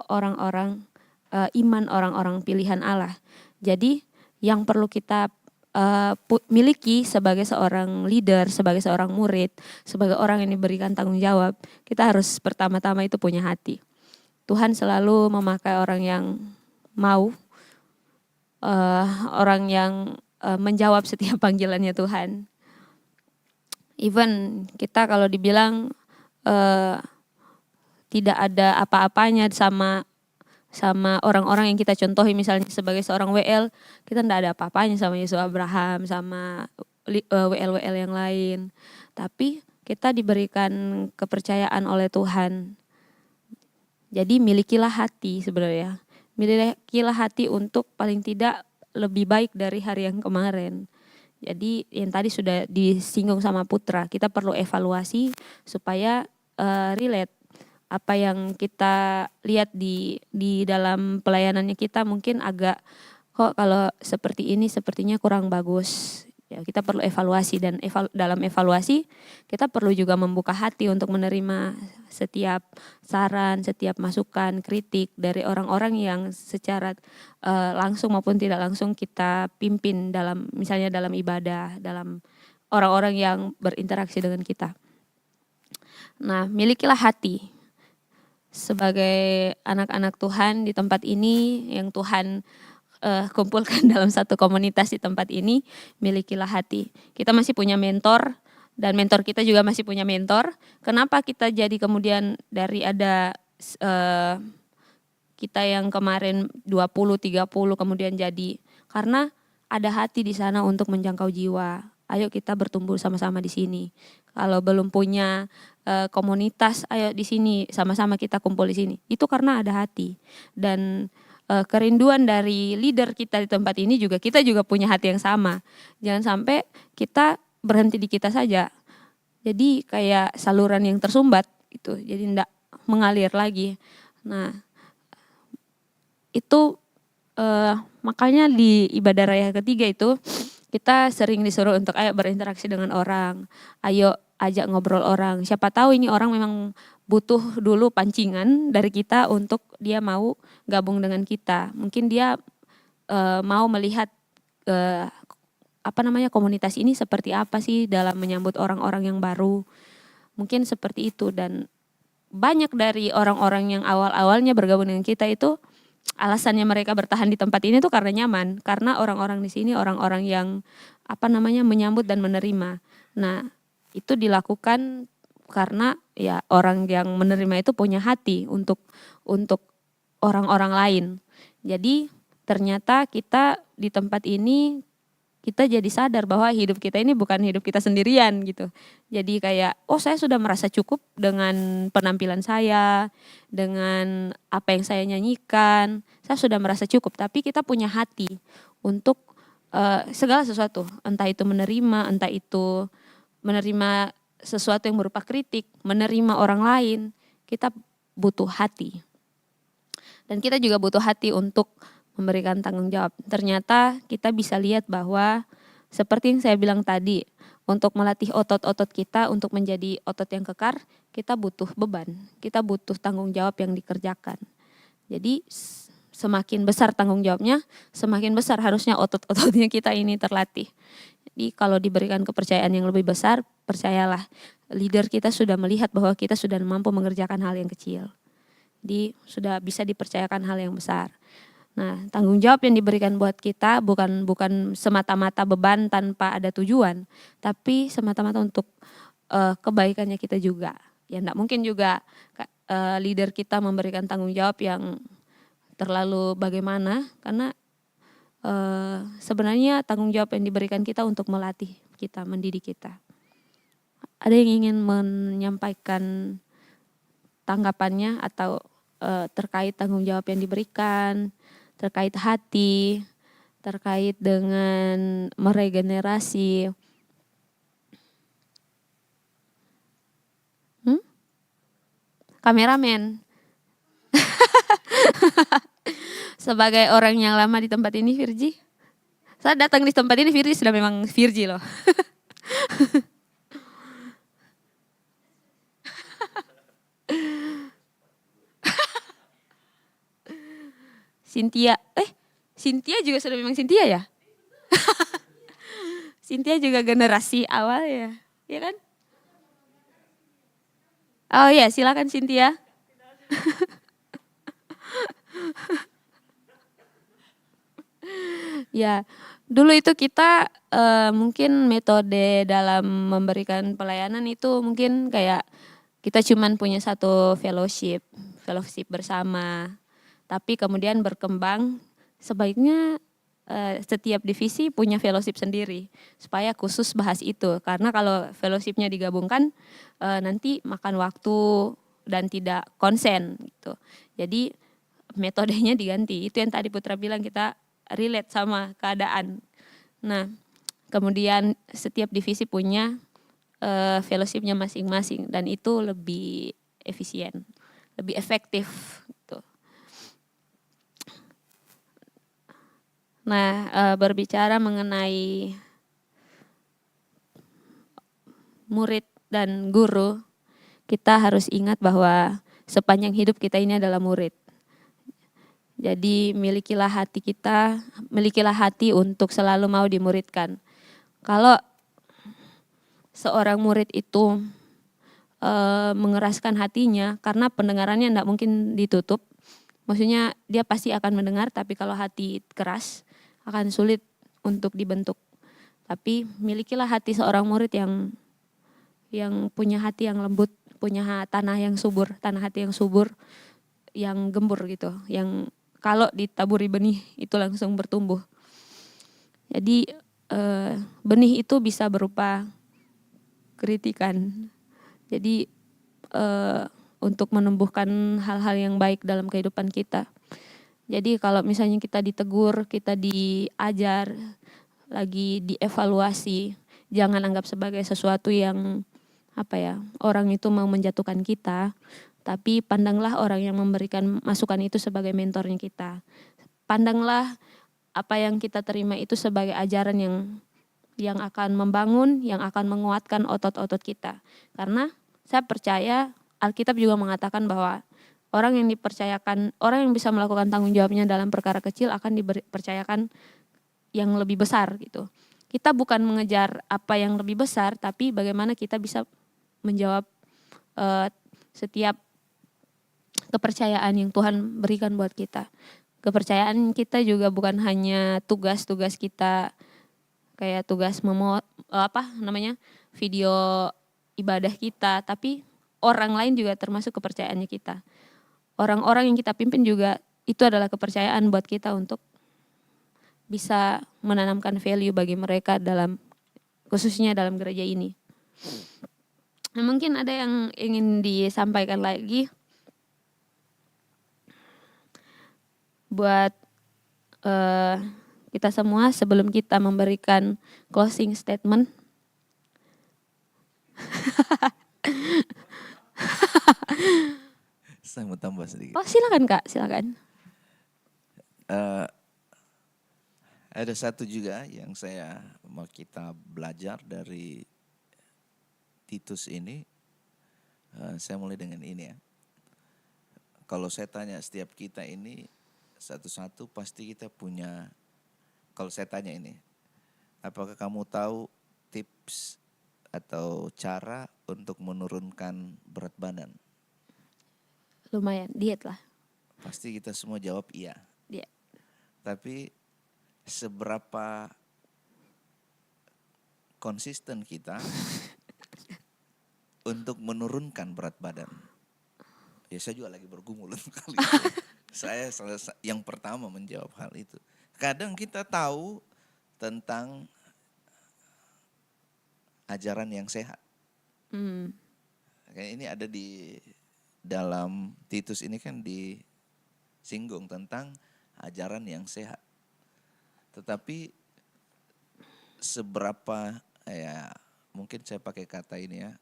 orang-orang iman orang-orang pilihan Allah. Jadi yang perlu kita miliki sebagai seorang leader, sebagai seorang murid, sebagai orang yang diberikan tanggung jawab, kita harus pertama-tama itu punya hati. Tuhan selalu memakai orang yang mau, orang yang menjawab setiap panggilannya Tuhan. Even kita kalau dibilang tidak ada apa-apanya sama orang-orang yang kita contohi, misalnya sebagai seorang WL, kita tidak ada apa-apanya sama Yesus Abraham, sama WL-WL yang lain. Tapi kita diberikan kepercayaan oleh Tuhan. Jadi milikilah hati sebenarnya. Milikilah hati untuk paling tidak lebih baik dari hari yang kemarin. Jadi yang tadi sudah disinggung sama Putra, kita perlu evaluasi supaya relate. Apa yang kita lihat di dalam pelayanannya kita mungkin agak kok kalau seperti ini sepertinya kurang bagus. Ya, kita perlu evaluasi dan dalam evaluasi kita perlu juga membuka hati untuk menerima setiap saran, setiap masukan, kritik dari orang-orang yang secara langsung maupun tidak langsung kita pimpin dalam misalnya dalam ibadah, dalam orang-orang yang berinteraksi dengan kita. Nah, milikilah hati. Sebagai anak-anak Tuhan di tempat ini yang Tuhan kumpulkan dalam satu komunitas di tempat ini, milikilah hati. Kita masih punya mentor dan mentor kita juga masih punya mentor. Kenapa kita jadi kemudian dari ada kita yang kemarin 20-30 kemudian jadi karena ada hati di sana untuk menjangkau jiwa. Ayo kita bertumbuh sama-sama di sini. Kalau belum punya komunitas, ayo di sini sama-sama kita kumpul di sini. Itu karena ada hati. Dan kerinduan dari leader kita di tempat ini juga kita juga punya hati yang sama. Jangan sampai kita berhenti di kita saja. Jadi kayak saluran yang tersumbat itu. Jadi enggak mengalir lagi. Nah, itu makanya di ibadah raya ketiga itu kita sering disuruh untuk ayo berinteraksi dengan orang, ayo ajak ngobrol orang. Siapa tahu ini orang memang butuh dulu pancingan dari kita untuk dia mau gabung dengan kita. Mungkin dia mau melihat komunitas ini seperti apa sih dalam menyambut orang-orang yang baru. Mungkin seperti itu dan banyak dari orang-orang yang awal-awalnya bergabung dengan kita itu alasannya mereka bertahan di tempat ini tuh karena nyaman, karena orang-orang di sini orang-orang yang menyambut dan menerima. Nah, itu dilakukan karena ya orang yang menerima itu punya hati untuk orang-orang lain. Jadi ternyata kita di tempat ini kita jadi sadar bahwa hidup kita ini bukan hidup kita sendirian gitu. Jadi kayak, oh saya sudah merasa cukup dengan penampilan saya, dengan apa yang saya nyanyikan, saya sudah merasa cukup. Tapi kita punya hati untuk segala sesuatu, entah itu menerima, entah itu menerima sesuatu yang berupa kritik, menerima orang lain, kita butuh hati. Dan kita juga butuh hati untuk memberikan tanggung jawab. Ternyata kita bisa lihat bahwa seperti yang saya bilang tadi, untuk melatih otot-otot kita untuk menjadi otot yang kekar, kita butuh beban, kita butuh tanggung jawab yang dikerjakan. Jadi semakin besar tanggung jawabnya, semakin besar harusnya otot-ototnya kita ini terlatih. Jadi kalau diberikan kepercayaan yang lebih besar, percayalah, leader kita sudah melihat bahwa kita sudah mampu mengerjakan hal yang kecil. Jadi sudah bisa dipercayakan hal yang besar. Nah, tanggung jawab yang diberikan buat kita bukan semata-mata beban tanpa ada tujuan, tapi semata-mata untuk kebaikannya kita juga. Ya enggak mungkin juga leader kita memberikan tanggung jawab yang terlalu bagaimana, karena sebenarnya tanggung jawab yang diberikan kita untuk melatih kita, mendidik kita. Ada yang ingin menyampaikan tanggapannya atau terkait tanggung jawab yang diberikan, terkait hati, terkait dengan meregenerasi. Kameramen. Sebagai orang yang lama di tempat ini, Virgi. Saya datang di tempat ini, Virgi sudah memang Virgi loh. Cynthia juga sudah memang Cynthia ya? Cynthia juga generasi awal ya, ya kan? Oh iya, silakan Cynthia. Ya, dulu itu kita mungkin metode dalam memberikan pelayanan itu mungkin kayak kita cuman punya satu fellowship bersama. Tapi kemudian berkembang, sebaiknya setiap divisi punya fellowship sendiri supaya khusus bahas itu. Karena kalau fellowshipnya digabungkan nanti makan waktu dan tidak konsen gitu. Jadi metodenya diganti. Itu yang tadi Putra bilang, kita relate sama keadaan. Nah, kemudian setiap divisi punya fellowshipnya masing-masing dan itu lebih efisien, lebih efektif gitu. Nah, berbicara mengenai murid dan guru, kita harus ingat bahwa sepanjang hidup kita ini adalah murid. Jadi milikilah hati untuk selalu mau dimuridkan. Kalau seorang murid itu mengeraskan hatinya, karena pendengarannya tidak mungkin ditutup, maksudnya dia pasti akan mendengar, tapi kalau hati keras akan sulit untuk dibentuk. Tapi milikilah hati seorang murid yang punya hati yang lembut, punya tanah hati yang subur, yang gembur gitu, yang kalau ditaburi benih itu langsung bertumbuh. Jadi benih itu bisa berupa kritikan. Jadi untuk menumbuhkan hal-hal yang baik dalam kehidupan kita. Jadi kalau misalnya kita ditegur, kita diajar, lagi dievaluasi, jangan anggap sebagai sesuatu yang orang itu mau menjatuhkan kita, tapi pandanglah orang yang memberikan masukan itu sebagai mentornya kita. Pandanglah apa yang kita terima itu sebagai ajaran yang akan membangun, yang akan menguatkan otot-otot kita. Karena saya percaya Alkitab juga mengatakan bahwa orang yang bisa melakukan tanggung jawabnya dalam perkara kecil akan dipercayakan yang lebih besar gitu. Kita bukan mengejar apa yang lebih besar, tapi bagaimana kita bisa menjawab setiap kepercayaan yang Tuhan berikan buat kita. Kepercayaan kita juga bukan hanya tugas-tugas kita, kayak tugas video ibadah kita, tapi orang lain juga termasuk kepercayaannya kita. Orang-orang yang kita pimpin juga itu adalah kepercayaan buat kita untuk bisa menanamkan value bagi mereka khususnya dalam gereja ini. Nah, mungkin ada yang ingin disampaikan lagi buat kita semua sebelum kita memberikan closing statement. Saya mau tambah sedikit. Oh, silakan Kak, silakan. Ada satu juga yang saya mau kita belajar dari Titus ini. Saya mulai dengan ini ya. Kalau saya tanya setiap kita ini satu-satu pasti kita punya. Kalau saya tanya ini, apakah kamu tahu tips atau cara untuk menurunkan berat badan? Lumayan, diet lah. Pasti kita semua jawab iya. Iya. Tapi seberapa konsisten kita untuk menurunkan berat badan? Ya saya juga lagi bergumul kali itu. Saya yang pertama menjawab hal itu. Kadang kita tahu tentang ajaran yang sehat. Kayak ini ada di dalam Titus ini kan disinggung tentang ajaran yang sehat. Tetapi seberapa ya mungkin saya pakai kata ini ya,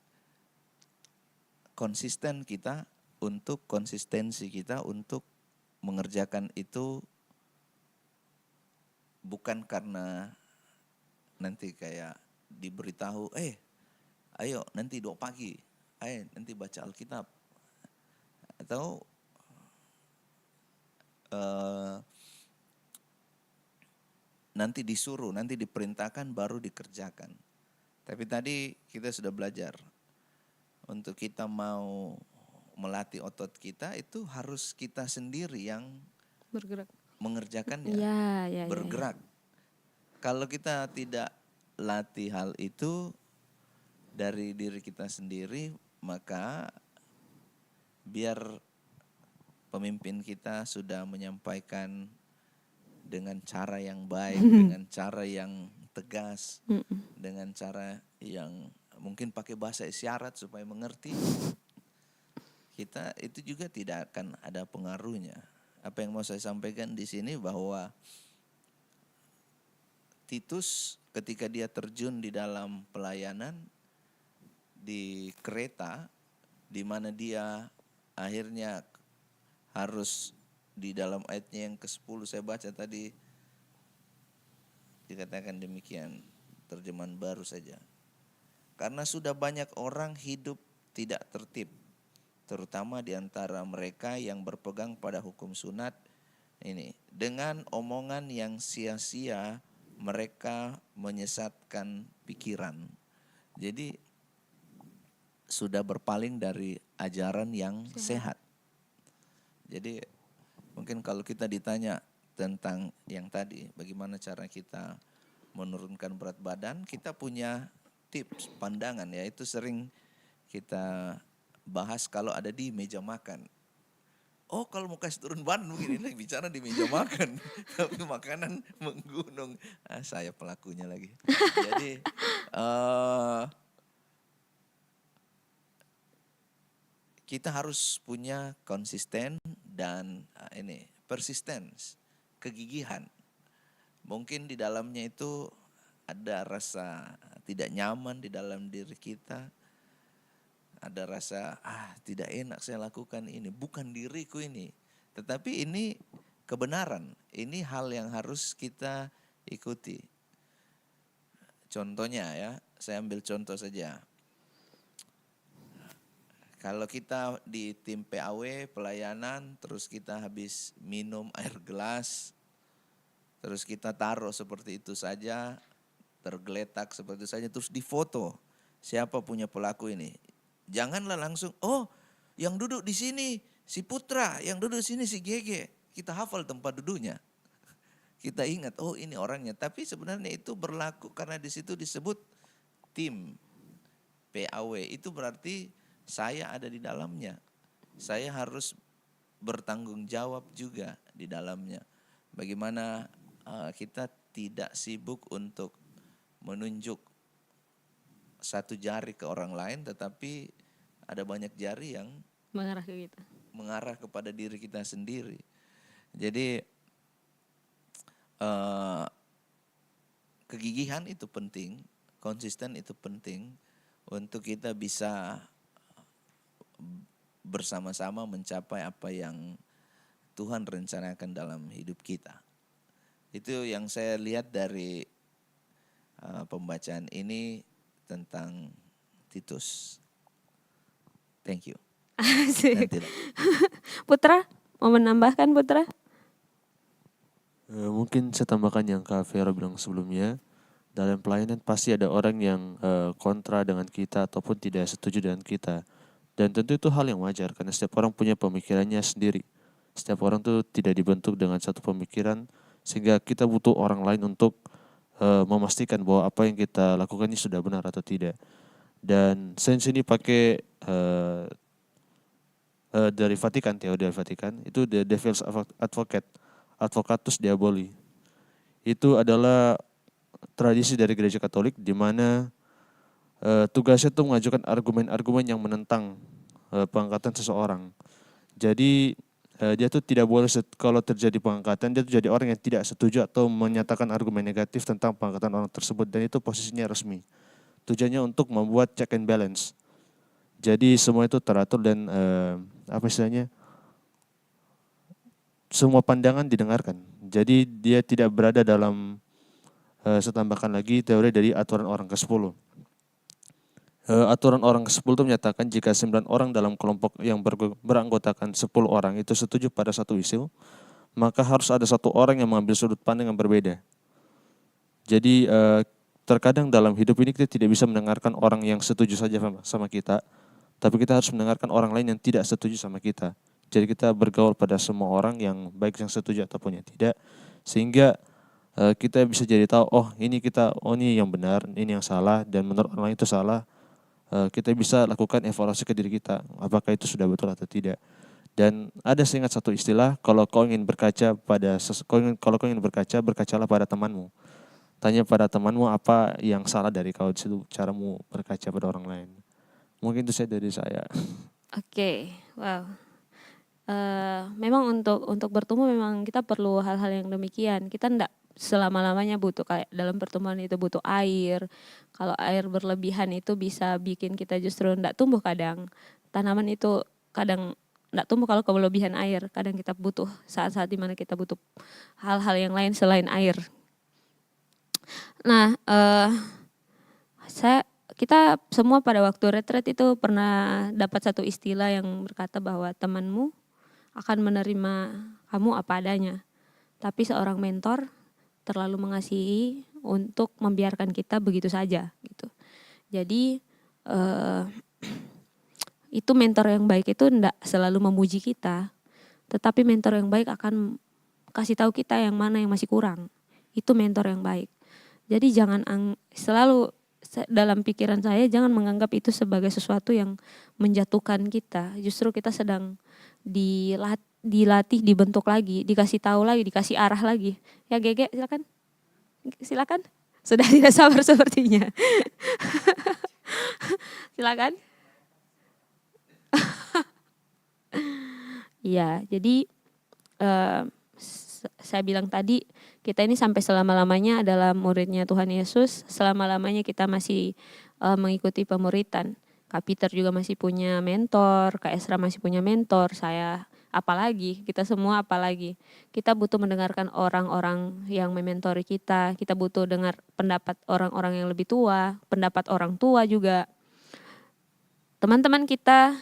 konsistensi kita untuk mengerjakan itu bukan karena nanti kayak diberitahu, ayo nanti doa pagi, ayo nanti baca Alkitab, atau nanti disuruh, nanti diperintahkan baru dikerjakan. Tapi tadi kita sudah belajar, untuk kita mau melatih otot kita itu harus kita sendiri yang Bergerak. mengerjakannya, Ya. bergerak. Kalau kita tidak latih hal itu dari diri kita sendiri, maka biar pemimpin kita sudah menyampaikan dengan cara yang baik, dengan cara yang tegas, dengan cara yang mungkin pakai bahasa isyarat supaya mengerti, kita itu juga tidak akan ada pengaruhnya. Apa yang mau saya sampaikan di sini bahwa Titus ketika dia terjun di dalam pelayanan di Kreta, di mana dia akhirnya harus di dalam ayatnya yang ke-10 saya baca tadi dikatakan demikian, terjemahan baru saja. Karena sudah banyak orang hidup tidak tertib, terutama di antara mereka yang berpegang pada hukum sunat ini. Dengan omongan yang sia-sia mereka menyesatkan pikiran. Jadi sudah berpaling dari ajaran yang sehat. Jadi mungkin kalau kita ditanya tentang yang tadi, bagaimana cara kita menurunkan berat badan, kita punya tips, pandangan ya, itu sering kita bahas kalau ada di meja makan. Oh kalau mau kasih turun badan mungkin ini bicara di meja makan, tapi makanan menggunung. Saya pelakunya lagi. Jadi kita harus punya konsisten dan persistence, kegigihan. Mungkin di dalamnya itu ada rasa tidak nyaman di dalam diri kita. Ada rasa tidak enak saya lakukan ini, bukan diriku ini. Tetapi ini kebenaran, ini hal yang harus kita ikuti. Contohnya ya, saya ambil contoh saja. Kalau kita di tim PAW pelayanan, terus kita habis minum air gelas, terus kita taruh seperti itu saja, tergeletak seperti itu saja, terus difoto. Siapa punya pelaku ini? Janganlah langsung, yang duduk di sini si Putra, yang duduk di sini si Gege. Kita hafal tempat duduknya. Kita ingat, ini orangnya. Tapi sebenarnya itu berlaku karena di situ disebut tim PAW. Itu berarti saya ada di dalamnya. Saya harus bertanggung jawab juga di dalamnya. Bagaimana kita tidak sibuk untuk menunjuk satu jari ke orang lain, tetapi ada banyak jari yang Mengarah ke kita. mengarah kepada diri kita sendiri. Jadi kegigihan itu penting, konsisten itu penting untuk kita bisa bersama-sama mencapai apa yang Tuhan rencanakan dalam hidup kita. Itu yang saya lihat dari pembacaan ini tentang Titus. Thank you. Asik. Nanti Putra, mau menambahkan Putra? Mungkin saya tambahkan yang Kak Vera bilang sebelumnya. Dalam pelayanan pasti ada orang yang kontra dengan kita ataupun tidak setuju dengan kita. Dan tentu itu hal yang wajar karena setiap orang punya pemikirannya sendiri. Setiap orang tuh tidak dibentuk dengan satu pemikiran, sehingga kita butuh orang lain untuk memastikan bahwa apa yang kita lakukan ini sudah benar atau tidak. Dan sains ini pakai dari Vatikan, teori dari Vatikan, itu the devil's advocate, advocatus diaboli. Itu adalah tradisi dari gereja Katolik di mana tugasnya itu mengajukan argumen-argumen yang menentang pengangkatan seseorang. Jadi dia tuh tidak boleh kalau terjadi pengangkatan, dia tuh jadi orang yang tidak setuju atau menyatakan argumen negatif tentang pengangkatan orang tersebut, dan itu posisinya resmi. Tujuannya untuk membuat check and balance. Jadi semua itu teratur dan apa istilahnya, semua pandangan didengarkan. Jadi dia tidak berada dalam saya tambahkan lagi teori dari aturan orang ke-10. Aturan orang ke-10 itu menyatakan jika 9 orang dalam kelompok yang beranggotakan 10 orang itu setuju pada satu isu, maka harus ada satu orang yang mengambil sudut pandang yang berbeda. Jadi terkadang dalam hidup ini kita tidak bisa mendengarkan orang yang setuju saja sama kita, tapi kita harus mendengarkan orang lain yang tidak setuju sama kita. Jadi kita bergaul pada semua orang yang baik yang setuju ataupun yang tidak, sehingga kita bisa jadi tahu, ini yang benar, ini yang salah, dan menurut orang lain itu salah. Kita bisa lakukan evaluasi ke diri kita, apakah itu sudah betul atau tidak. Dan ada seingat satu istilah, kalau kau ingin berkaca, berkacalah pada temanmu. Tanya pada temanmu apa yang salah dari kau, di situ caramu berkaca pada orang lain. Mungkin itu dari saya. Oke, wow. Memang untuk bertumbuh memang kita perlu hal-hal yang demikian. Kita enggak selama-lamanya butuh kayak dalam pertemuan itu butuh air. Kalau air berlebihan itu bisa bikin kita justru enggak tumbuh kadang. Tanaman itu kadang enggak tumbuh kalau kelebihan air. Kadang kita butuh saat-saat dimana kita butuh hal-hal yang lain selain air. Nah, kita semua pada waktu retret itu pernah dapat satu istilah yang berkata bahwa temanmu akan menerima kamu apa adanya. Tapi seorang mentor terlalu mengasihi untuk membiarkan kita begitu saja gitu. Jadi itu mentor yang baik itu enggak selalu memuji kita, tetapi mentor yang baik akan kasih tahu kita yang mana yang masih kurang. Itu mentor yang baik. Jadi jangan selalu dalam pikiran saya jangan menganggap itu sebagai sesuatu yang menjatuhkan kita. Justru kita sedang dilatih, dibentuk lagi, dikasih tahu lagi, dikasih arah lagi. Ya Gege, silakan. Sudah tidak sabar sepertinya. Silakan. Iya, jadi saya bilang tadi kita ini sampai selama-lamanya adalah muridnya Tuhan Yesus, selama-lamanya kita masih mengikuti pemuritan. Kak Peter juga masih punya mentor, Kak Esra masih punya mentor, saya apalagi, kita semua apalagi. Kita butuh mendengarkan orang-orang yang mementori kita butuh dengar pendapat orang-orang yang lebih tua, pendapat orang tua juga. Teman-teman kita,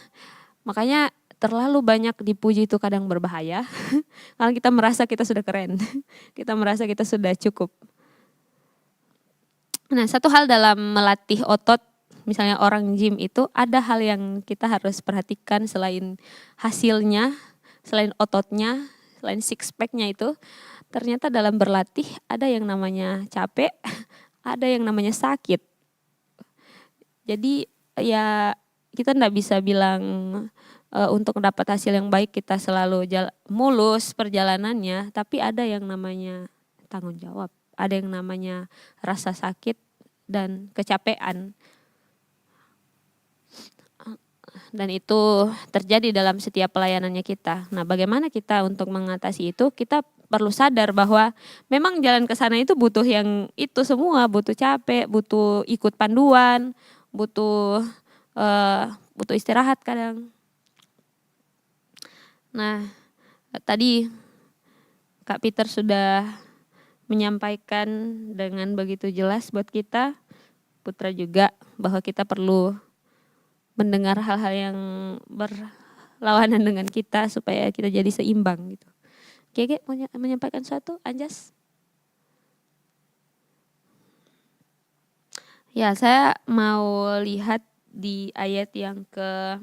makanya terlalu banyak dipuji itu kadang berbahaya. Kalau kita merasa kita sudah keren, kita merasa kita sudah cukup. Nah, satu hal dalam melatih otot, misalnya orang gym itu ada hal yang kita harus perhatikan selain hasilnya, selain ototnya, selain six pack-nya itu. Ternyata dalam berlatih ada yang namanya capek, ada yang namanya sakit. Jadi ya kita enggak bisa bilang untuk dapat hasil yang baik kita selalu mulus perjalanannya, tapi ada yang namanya tanggung jawab. Ada yang namanya rasa sakit dan kecapean. Dan itu terjadi dalam setiap pelayanannya kita. Nah, bagaimana kita untuk mengatasi itu? Kita perlu sadar bahwa memang jalan ke sana itu butuh yang itu semua, butuh capek, butuh ikut panduan, butuh istirahat kadang. Nah, tadi Kak Peter sudah menyampaikan dengan begitu jelas buat kita, Putra juga, bahwa kita perlu mendengar hal-hal yang berlawanan dengan kita supaya kita jadi seimbang gitu. Gege mau menyampaikan sesuatu, Anjas? Ya, saya mau lihat di ayat yang ke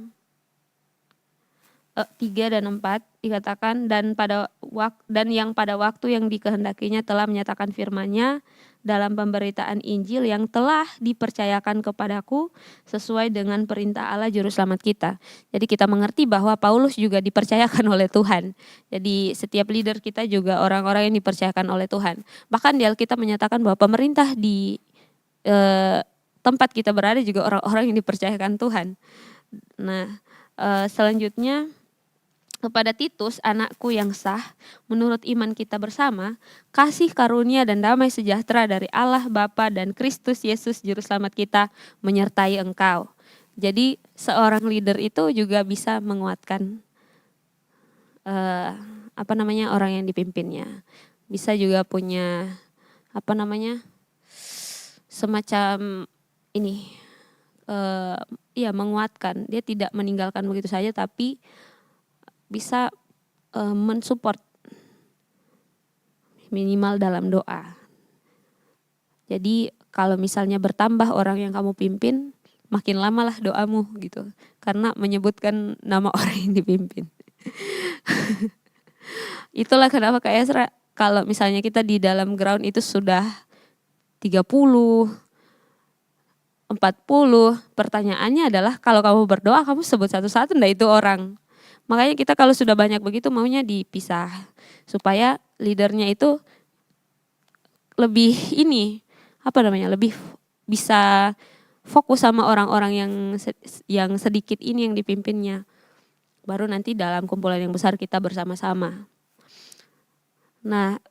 3 dan 4 dikatakan dan yang pada waktu yang dikehendakinya telah menyatakan firman-Nya dalam pemberitaan Injil yang telah dipercayakan kepadaku sesuai dengan perintah Allah juru selamat kita. Jadi kita mengerti bahwa Paulus juga dipercayakan oleh Tuhan. Jadi setiap leader kita juga orang-orang yang dipercayakan oleh Tuhan. Bahkan di Alkitab menyatakan bahwa pemerintah di tempat kita berada juga orang-orang yang dipercayakan Tuhan. Nah, selanjutnya kepada Titus, anakku yang sah, menurut iman kita bersama, kasih karunia dan damai sejahtera dari Allah Bapa dan Kristus Yesus Juru Selamat kita menyertai engkau. Jadi seorang leader itu juga bisa menguatkan orang yang dipimpinnya. Bisa juga punya semacam ini, menguatkan. Dia tidak meninggalkan begitu saja, tapi bisa mensupport minimal dalam doa. Jadi kalau misalnya bertambah orang yang kamu pimpin, makin lamalah doamu gitu. Karena menyebutkan nama orang yang dipimpin. Itulah kenapa Kak Ezra, kalau misalnya kita di dalam ground itu sudah 30, 40, pertanyaannya adalah kalau kamu berdoa kamu sebut satu-satu enggak itu orang. Makanya kita kalau sudah banyak begitu maunya dipisah supaya leadernya itu lebih lebih bisa fokus sama orang-orang yang sedikit ini yang dipimpinnya. Baru nanti dalam kumpulan yang besar kita bersama-sama. Nah,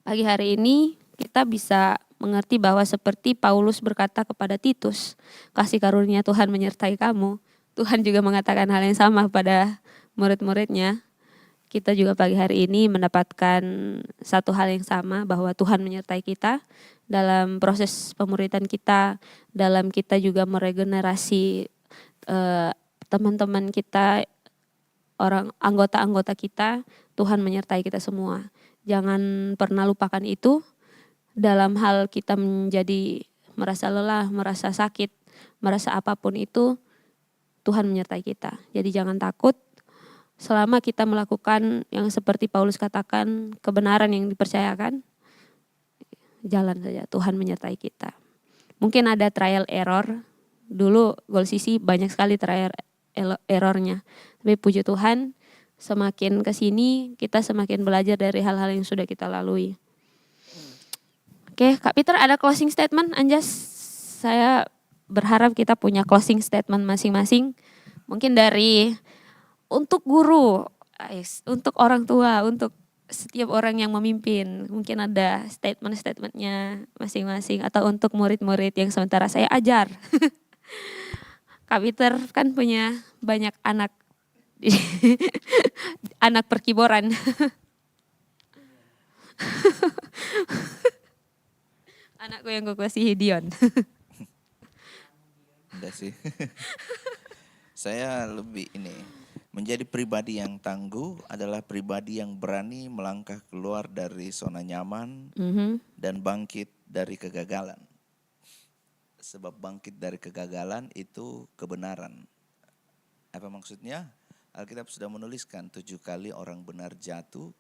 pagi hari ini kita bisa mengerti bahwa seperti Paulus berkata kepada Titus, kasih karunia Tuhan menyertai kamu. Tuhan juga mengatakan hal yang sama pada murid-muridnya. Kita juga pagi hari ini mendapatkan satu hal yang sama, bahwa Tuhan menyertai kita dalam proses pemuridan kita, dalam kita juga meregenerasi teman-teman kita, anggota-anggota kita. Tuhan menyertai kita semua. Jangan pernah lupakan itu dalam hal kita menjadi merasa lelah, merasa sakit, merasa apapun itu, Tuhan menyertai kita. Jadi jangan takut selama kita melakukan yang seperti Paulus katakan, kebenaran yang dipercayakan, jalan saja, Tuhan menyertai kita. Mungkin ada trial error, dulu Goal CC banyak sekali trial errornya. Tapi puji Tuhan, semakin kesini kita semakin belajar dari hal-hal yang sudah kita lalui. Oke, Kak Peter ada closing statement, Anjas? Saya berharap kita punya closing statement masing-masing. Mungkin dari untuk guru, untuk orang tua, untuk setiap orang yang memimpin. Mungkin ada statement-statementnya masing-masing. Atau untuk murid-murid yang sementara saya ajar. Kak Peter kan punya banyak anak. Anak perkiboran. Anakku yang gue kasih Dion. Enggak sih. Saya lebih menjadi pribadi yang tangguh adalah pribadi yang berani melangkah keluar dari zona nyaman dan bangkit dari kegagalan. Sebab bangkit dari kegagalan itu kebenaran. Apa maksudnya? Alkitab sudah menuliskan 7 kali orang benar jatuh,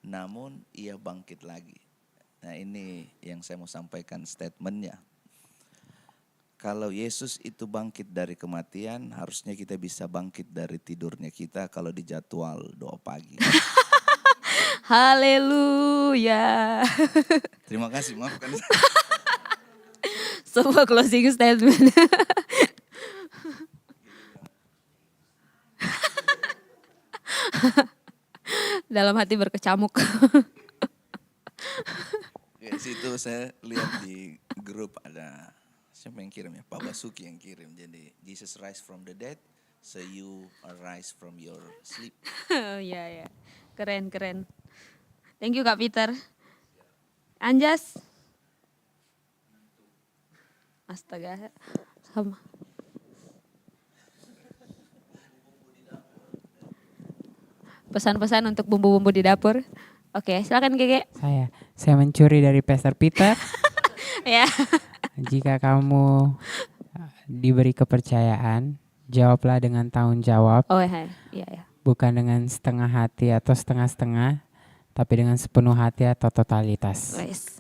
namun ia bangkit lagi. Nah, ini yang saya mau sampaikan statementnya. Kalau Yesus itu bangkit dari kematian, harusnya kita bisa bangkit dari tidurnya kita kalau dijadwal doa pagi. Haleluya. Terima kasih, maafkan. Semua closing statement. Dalam hati berkecamuk. Di situ saya lihat di grup ada siapa yang kirim ya? Pak Basuki yang kirim. Jadi Jesus rise from the dead, so you arise from your sleep. Iya ya. Keren. Thank you Kak Peter. Anjas. Astaga. Sama. Pesan-pesan untuk bumbu-bumbu di dapur. Oke, silakan Gege. Saya mencuri dari Pastor Peter. Ya. Jika kamu diberi kepercayaan, jawablah dengan tanggung jawab, Oh iya. bukan dengan setengah hati atau setengah-setengah, tapi dengan sepenuh hati atau totalitas. Wes.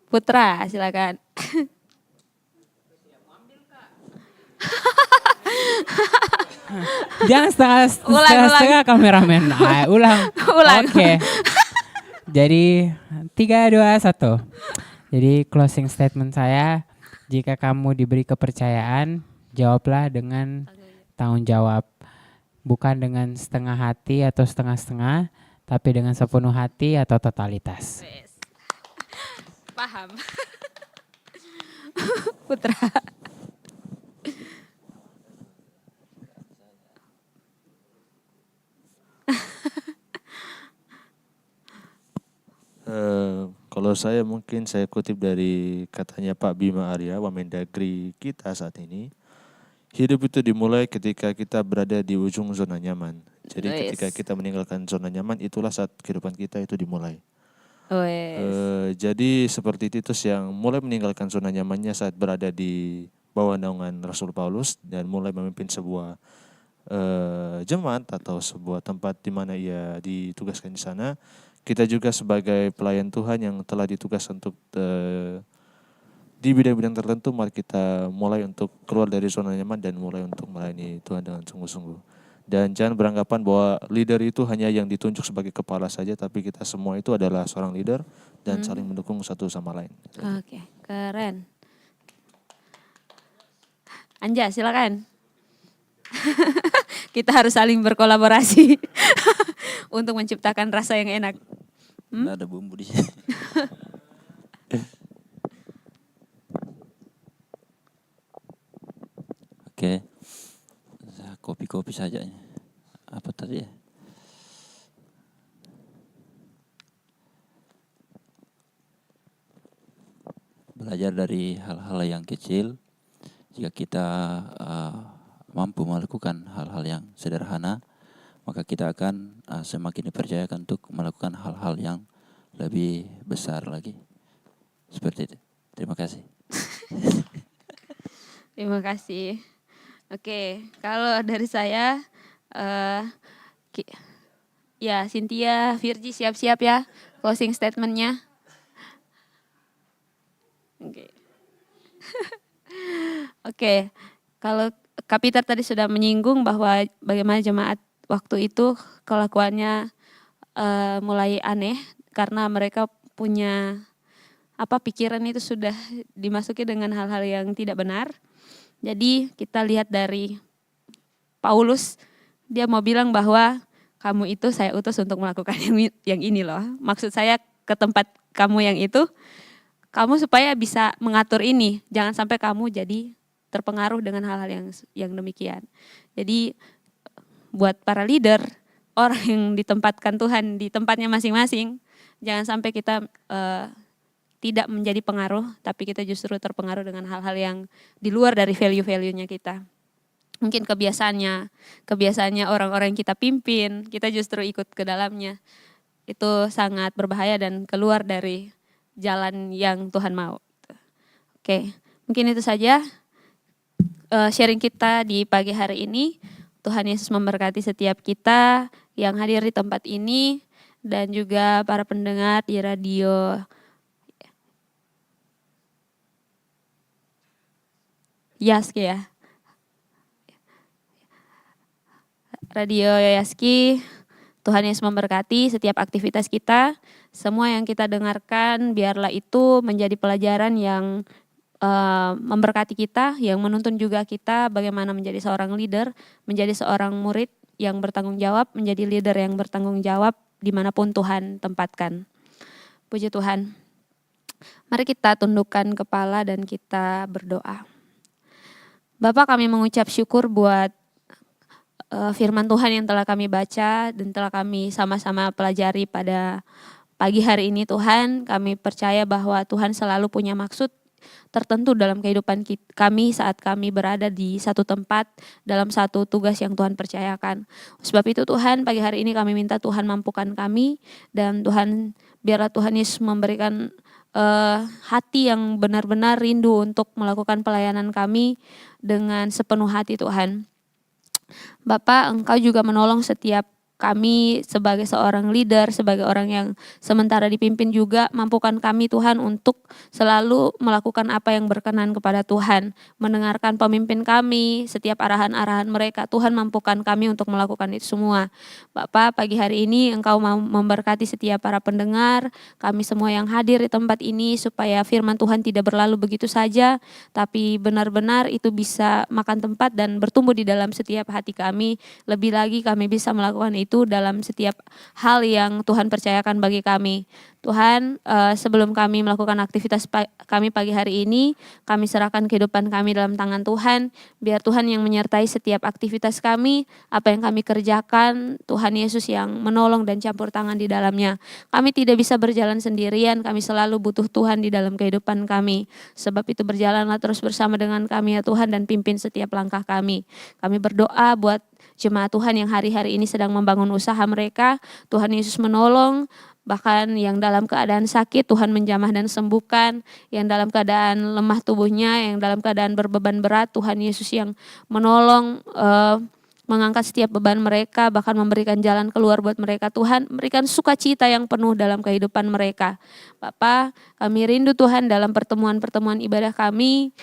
Putra, silakan. Jangan setengah kameramen. Ulang. Ulang. Oke. Jadi 3, 2, 1. Jadi closing statement saya, jika kamu diberi kepercayaan, jawablah dengan tanggung jawab. Bukan dengan setengah hati atau setengah-setengah, tapi dengan sepenuh hati atau totalitas. Wes. Paham. Putra. Kalau saya mungkin saya kutip dari katanya Pak Bima Arya, Wamendagri kita saat ini. Hidup itu dimulai ketika kita berada di ujung zona nyaman. Jadi ketika kita meninggalkan zona nyaman, itulah saat kehidupan kita itu dimulai. Jadi seperti Titus yang mulai meninggalkan zona nyamannya saat berada di bawah naungan Rasul Paulus dan mulai memimpin sebuah jemaat atau sebuah tempat di mana ia ditugaskan di sana. Kita juga sebagai pelayan Tuhan yang telah ditugaskan untuk di bidang-bidang tertentu, mari kita mulai untuk keluar dari zona nyaman dan mulai untuk melayani Tuhan dengan sungguh-sungguh. Dan jangan beranggapan bahwa leader itu hanya yang ditunjuk sebagai kepala saja, tapi kita semua itu adalah seorang leader dan saling mendukung satu sama lain. Oke, keren. Anja, silakan. Kita harus saling berkolaborasi untuk menciptakan rasa yang enak. Nggak ada bumbu di sini. Oke. Kopi-kopi saja. Apa tadi ya? Belajar dari hal-hal yang kecil. Jika kita mampu melakukan hal-hal yang sederhana, maka kita akan semakin dipercayakan untuk melakukan hal-hal yang lebih besar lagi. Seperti itu. Terima kasih. Terima kasih. Oke, kalau dari saya, ya Cynthia, Virgi siap-siap ya closing statementnya. Oke. Oke, kalau Kak Peter tadi sudah menyinggung bahwa bagaimana jemaat waktu itu kelakuannya mulai aneh karena mereka punya pikiran itu sudah dimasuki dengan hal-hal yang tidak benar. Jadi kita lihat dari Paulus, dia mau bilang bahwa kamu itu saya utus untuk melakukan yang ini loh. Maksud saya ke tempat kamu yang itu, kamu supaya bisa mengatur ini. Jangan sampai kamu jadi terpengaruh dengan hal-hal yang demikian. Jadi buat para leader, orang yang ditempatkan Tuhan di tempatnya masing-masing, jangan sampai kita tidak menjadi pengaruh, tapi kita justru terpengaruh dengan hal-hal yang di luar dari value-value-nya kita. Mungkin kebiasaannya orang-orang yang kita pimpin, kita justru ikut ke dalamnya. Itu sangat berbahaya dan keluar dari jalan yang Tuhan mau. Oke, mungkin itu saja sharing kita di pagi hari ini. Tuhan Yesus memberkati setiap kita yang hadir di tempat ini dan juga para pendengar di radio Yask ya. Radio Yayaski. Tuhan Yesus memberkati setiap aktivitas kita. Semua yang kita dengarkan biarlah itu menjadi pelajaran yang memberkati kita, yang menuntun juga kita bagaimana menjadi seorang leader, menjadi seorang murid yang bertanggung jawab, menjadi leader yang bertanggung jawab dimanapun Tuhan tempatkan. Puji Tuhan. Mari kita tundukkan kepala dan kita berdoa. Bapa, kami mengucap syukur buat firman Tuhan yang telah kami baca dan telah kami sama-sama pelajari pada pagi hari ini Tuhan. Kami percaya bahwa Tuhan selalu punya maksud tertentu dalam kehidupan kami saat kami berada di satu tempat dalam satu tugas yang Tuhan percayakan. Sebab itu Tuhan, pagi hari ini kami minta Tuhan mampukan kami, dan Tuhan biarlah Tuhan Yesus memberikan hati yang benar-benar rindu untuk melakukan pelayanan kami dengan sepenuh hati Tuhan. Bapak, Engkau juga menolong setiap kami sebagai seorang leader, sebagai orang yang sementara dipimpin juga, mampukan kami Tuhan untuk selalu melakukan apa yang berkenan kepada Tuhan. Mendengarkan pemimpin kami, setiap arahan-arahan mereka, Tuhan mampukan kami untuk melakukan itu semua. Bapak, pagi hari ini Engkau mau memberkati setiap para pendengar, kami semua yang hadir di tempat ini, supaya firman Tuhan tidak berlalu begitu saja, tapi benar-benar itu bisa makan tempat dan bertumbuh di dalam setiap hati kami. Lebih lagi kami bisa melakukan itu dalam setiap hal yang Tuhan percayakan bagi kami. Tuhan, sebelum kami melakukan aktivitas kami pagi hari ini, kami serahkan kehidupan kami dalam tangan Tuhan. Biar Tuhan yang menyertai setiap aktivitas kami, apa yang kami kerjakan, Tuhan Yesus yang menolong dan campur tangan di dalamnya. Kami tidak bisa berjalan sendirian, kami selalu butuh Tuhan di dalam kehidupan kami. Sebab itu berjalanlah terus bersama dengan kami ya Tuhan, dan pimpin setiap langkah kami. Kami berdoa buat jemaat Tuhan yang hari-hari ini sedang membangun usaha mereka. Tuhan Yesus menolong, bahkan yang dalam keadaan sakit Tuhan menjamah dan sembuhkan, yang dalam keadaan lemah tubuhnya, yang dalam keadaan berbeban berat, Tuhan Yesus yang menolong, mengangkat setiap beban mereka, bahkan memberikan jalan keluar buat mereka. Tuhan, berikan sukacita yang penuh dalam kehidupan mereka. Bapa, kami rindu Tuhan dalam pertemuan-pertemuan ibadah kami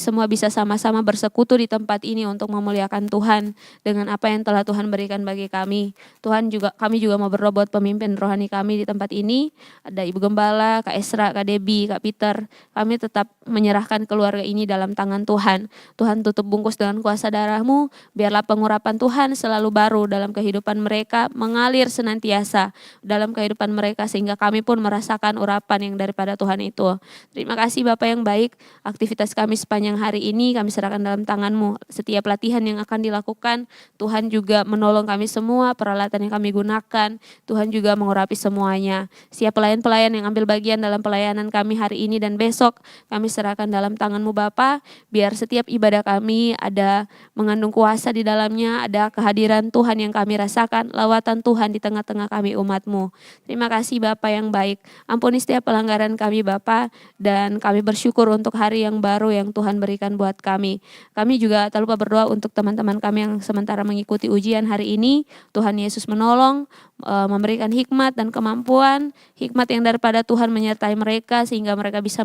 semua bisa sama-sama bersekutu di tempat ini untuk memuliakan Tuhan dengan apa yang telah Tuhan berikan bagi kami. Tuhan, kami juga mau berdoa buat pemimpin rohani kami di tempat ini. Ada Ibu Gembala, Kak Esra, Kak Debbie, Kak Peter. Kami tetap menyerahkan keluarga ini dalam tangan Tuhan. Tuhan, tutup bungkus dengan kuasa darah-Mu, biarlah pengurapan Tuhan selalu baru dalam kehidupan mereka, mengalir senantiasa dalam kehidupan mereka, sehingga kami pun merasakan urapan yang daripada Tuhan itu. Terima kasih Bapa yang baik, aktivitas kami sepanjang hari ini kami serahkan dalam tangan-Mu. Setiap latihan yang akan dilakukan, Tuhan juga menolong kami semua, peralatan yang kami gunakan, Tuhan juga mengurapi semuanya. Setiap pelayan-pelayan yang ambil bagian dalam pelayanan kami hari ini dan besok, kami serahkan dalam tangan-Mu Bapa, biar setiap ibadah kami ada mengandung kuasa di dalamnya, ada kehadiran Tuhan yang kami rasakan, lawatan Tuhan di tengah-tengah kami umat-Mu. Terima kasih Bapa yang baik, ampuni setiap pelanggaran kami Bapa, dan kami bersyukur untuk hari yang baru yang Tuhan berikan buat kami. Kami juga tak lupa berdoa untuk teman-teman kami yang sementara mengikuti ujian hari ini. Tuhan Yesus menolong, memberikan hikmat dan kemampuan, hikmat yang daripada Tuhan menyertai mereka, sehingga mereka bisa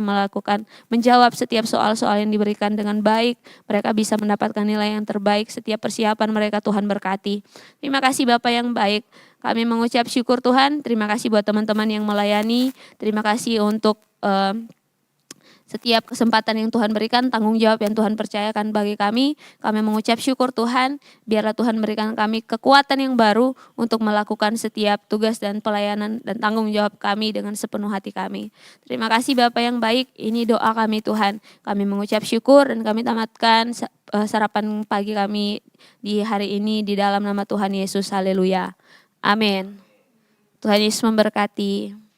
menjawab setiap soal-soal yang diberikan dengan baik. Mereka bisa mendapatkan nilai yang terbaik, setiap persiapan mereka Tuhan berkati. Terima kasih Bapa yang baik. Kami mengucap syukur Tuhan, terima kasih buat teman-teman yang melayani, terima kasih untuk setiap kesempatan yang Tuhan berikan, tanggung jawab yang Tuhan percayakan bagi kami. Kami mengucap syukur Tuhan, biarlah Tuhan berikan kami kekuatan yang baru untuk melakukan setiap tugas dan pelayanan dan tanggung jawab kami dengan sepenuh hati kami. Terima kasih Bapa yang baik, ini doa kami Tuhan. Kami mengucap syukur dan kami tamatkan sarapan pagi kami di hari ini di dalam nama Tuhan Yesus. Haleluya. Amin. Tuhan Yesus memberkati.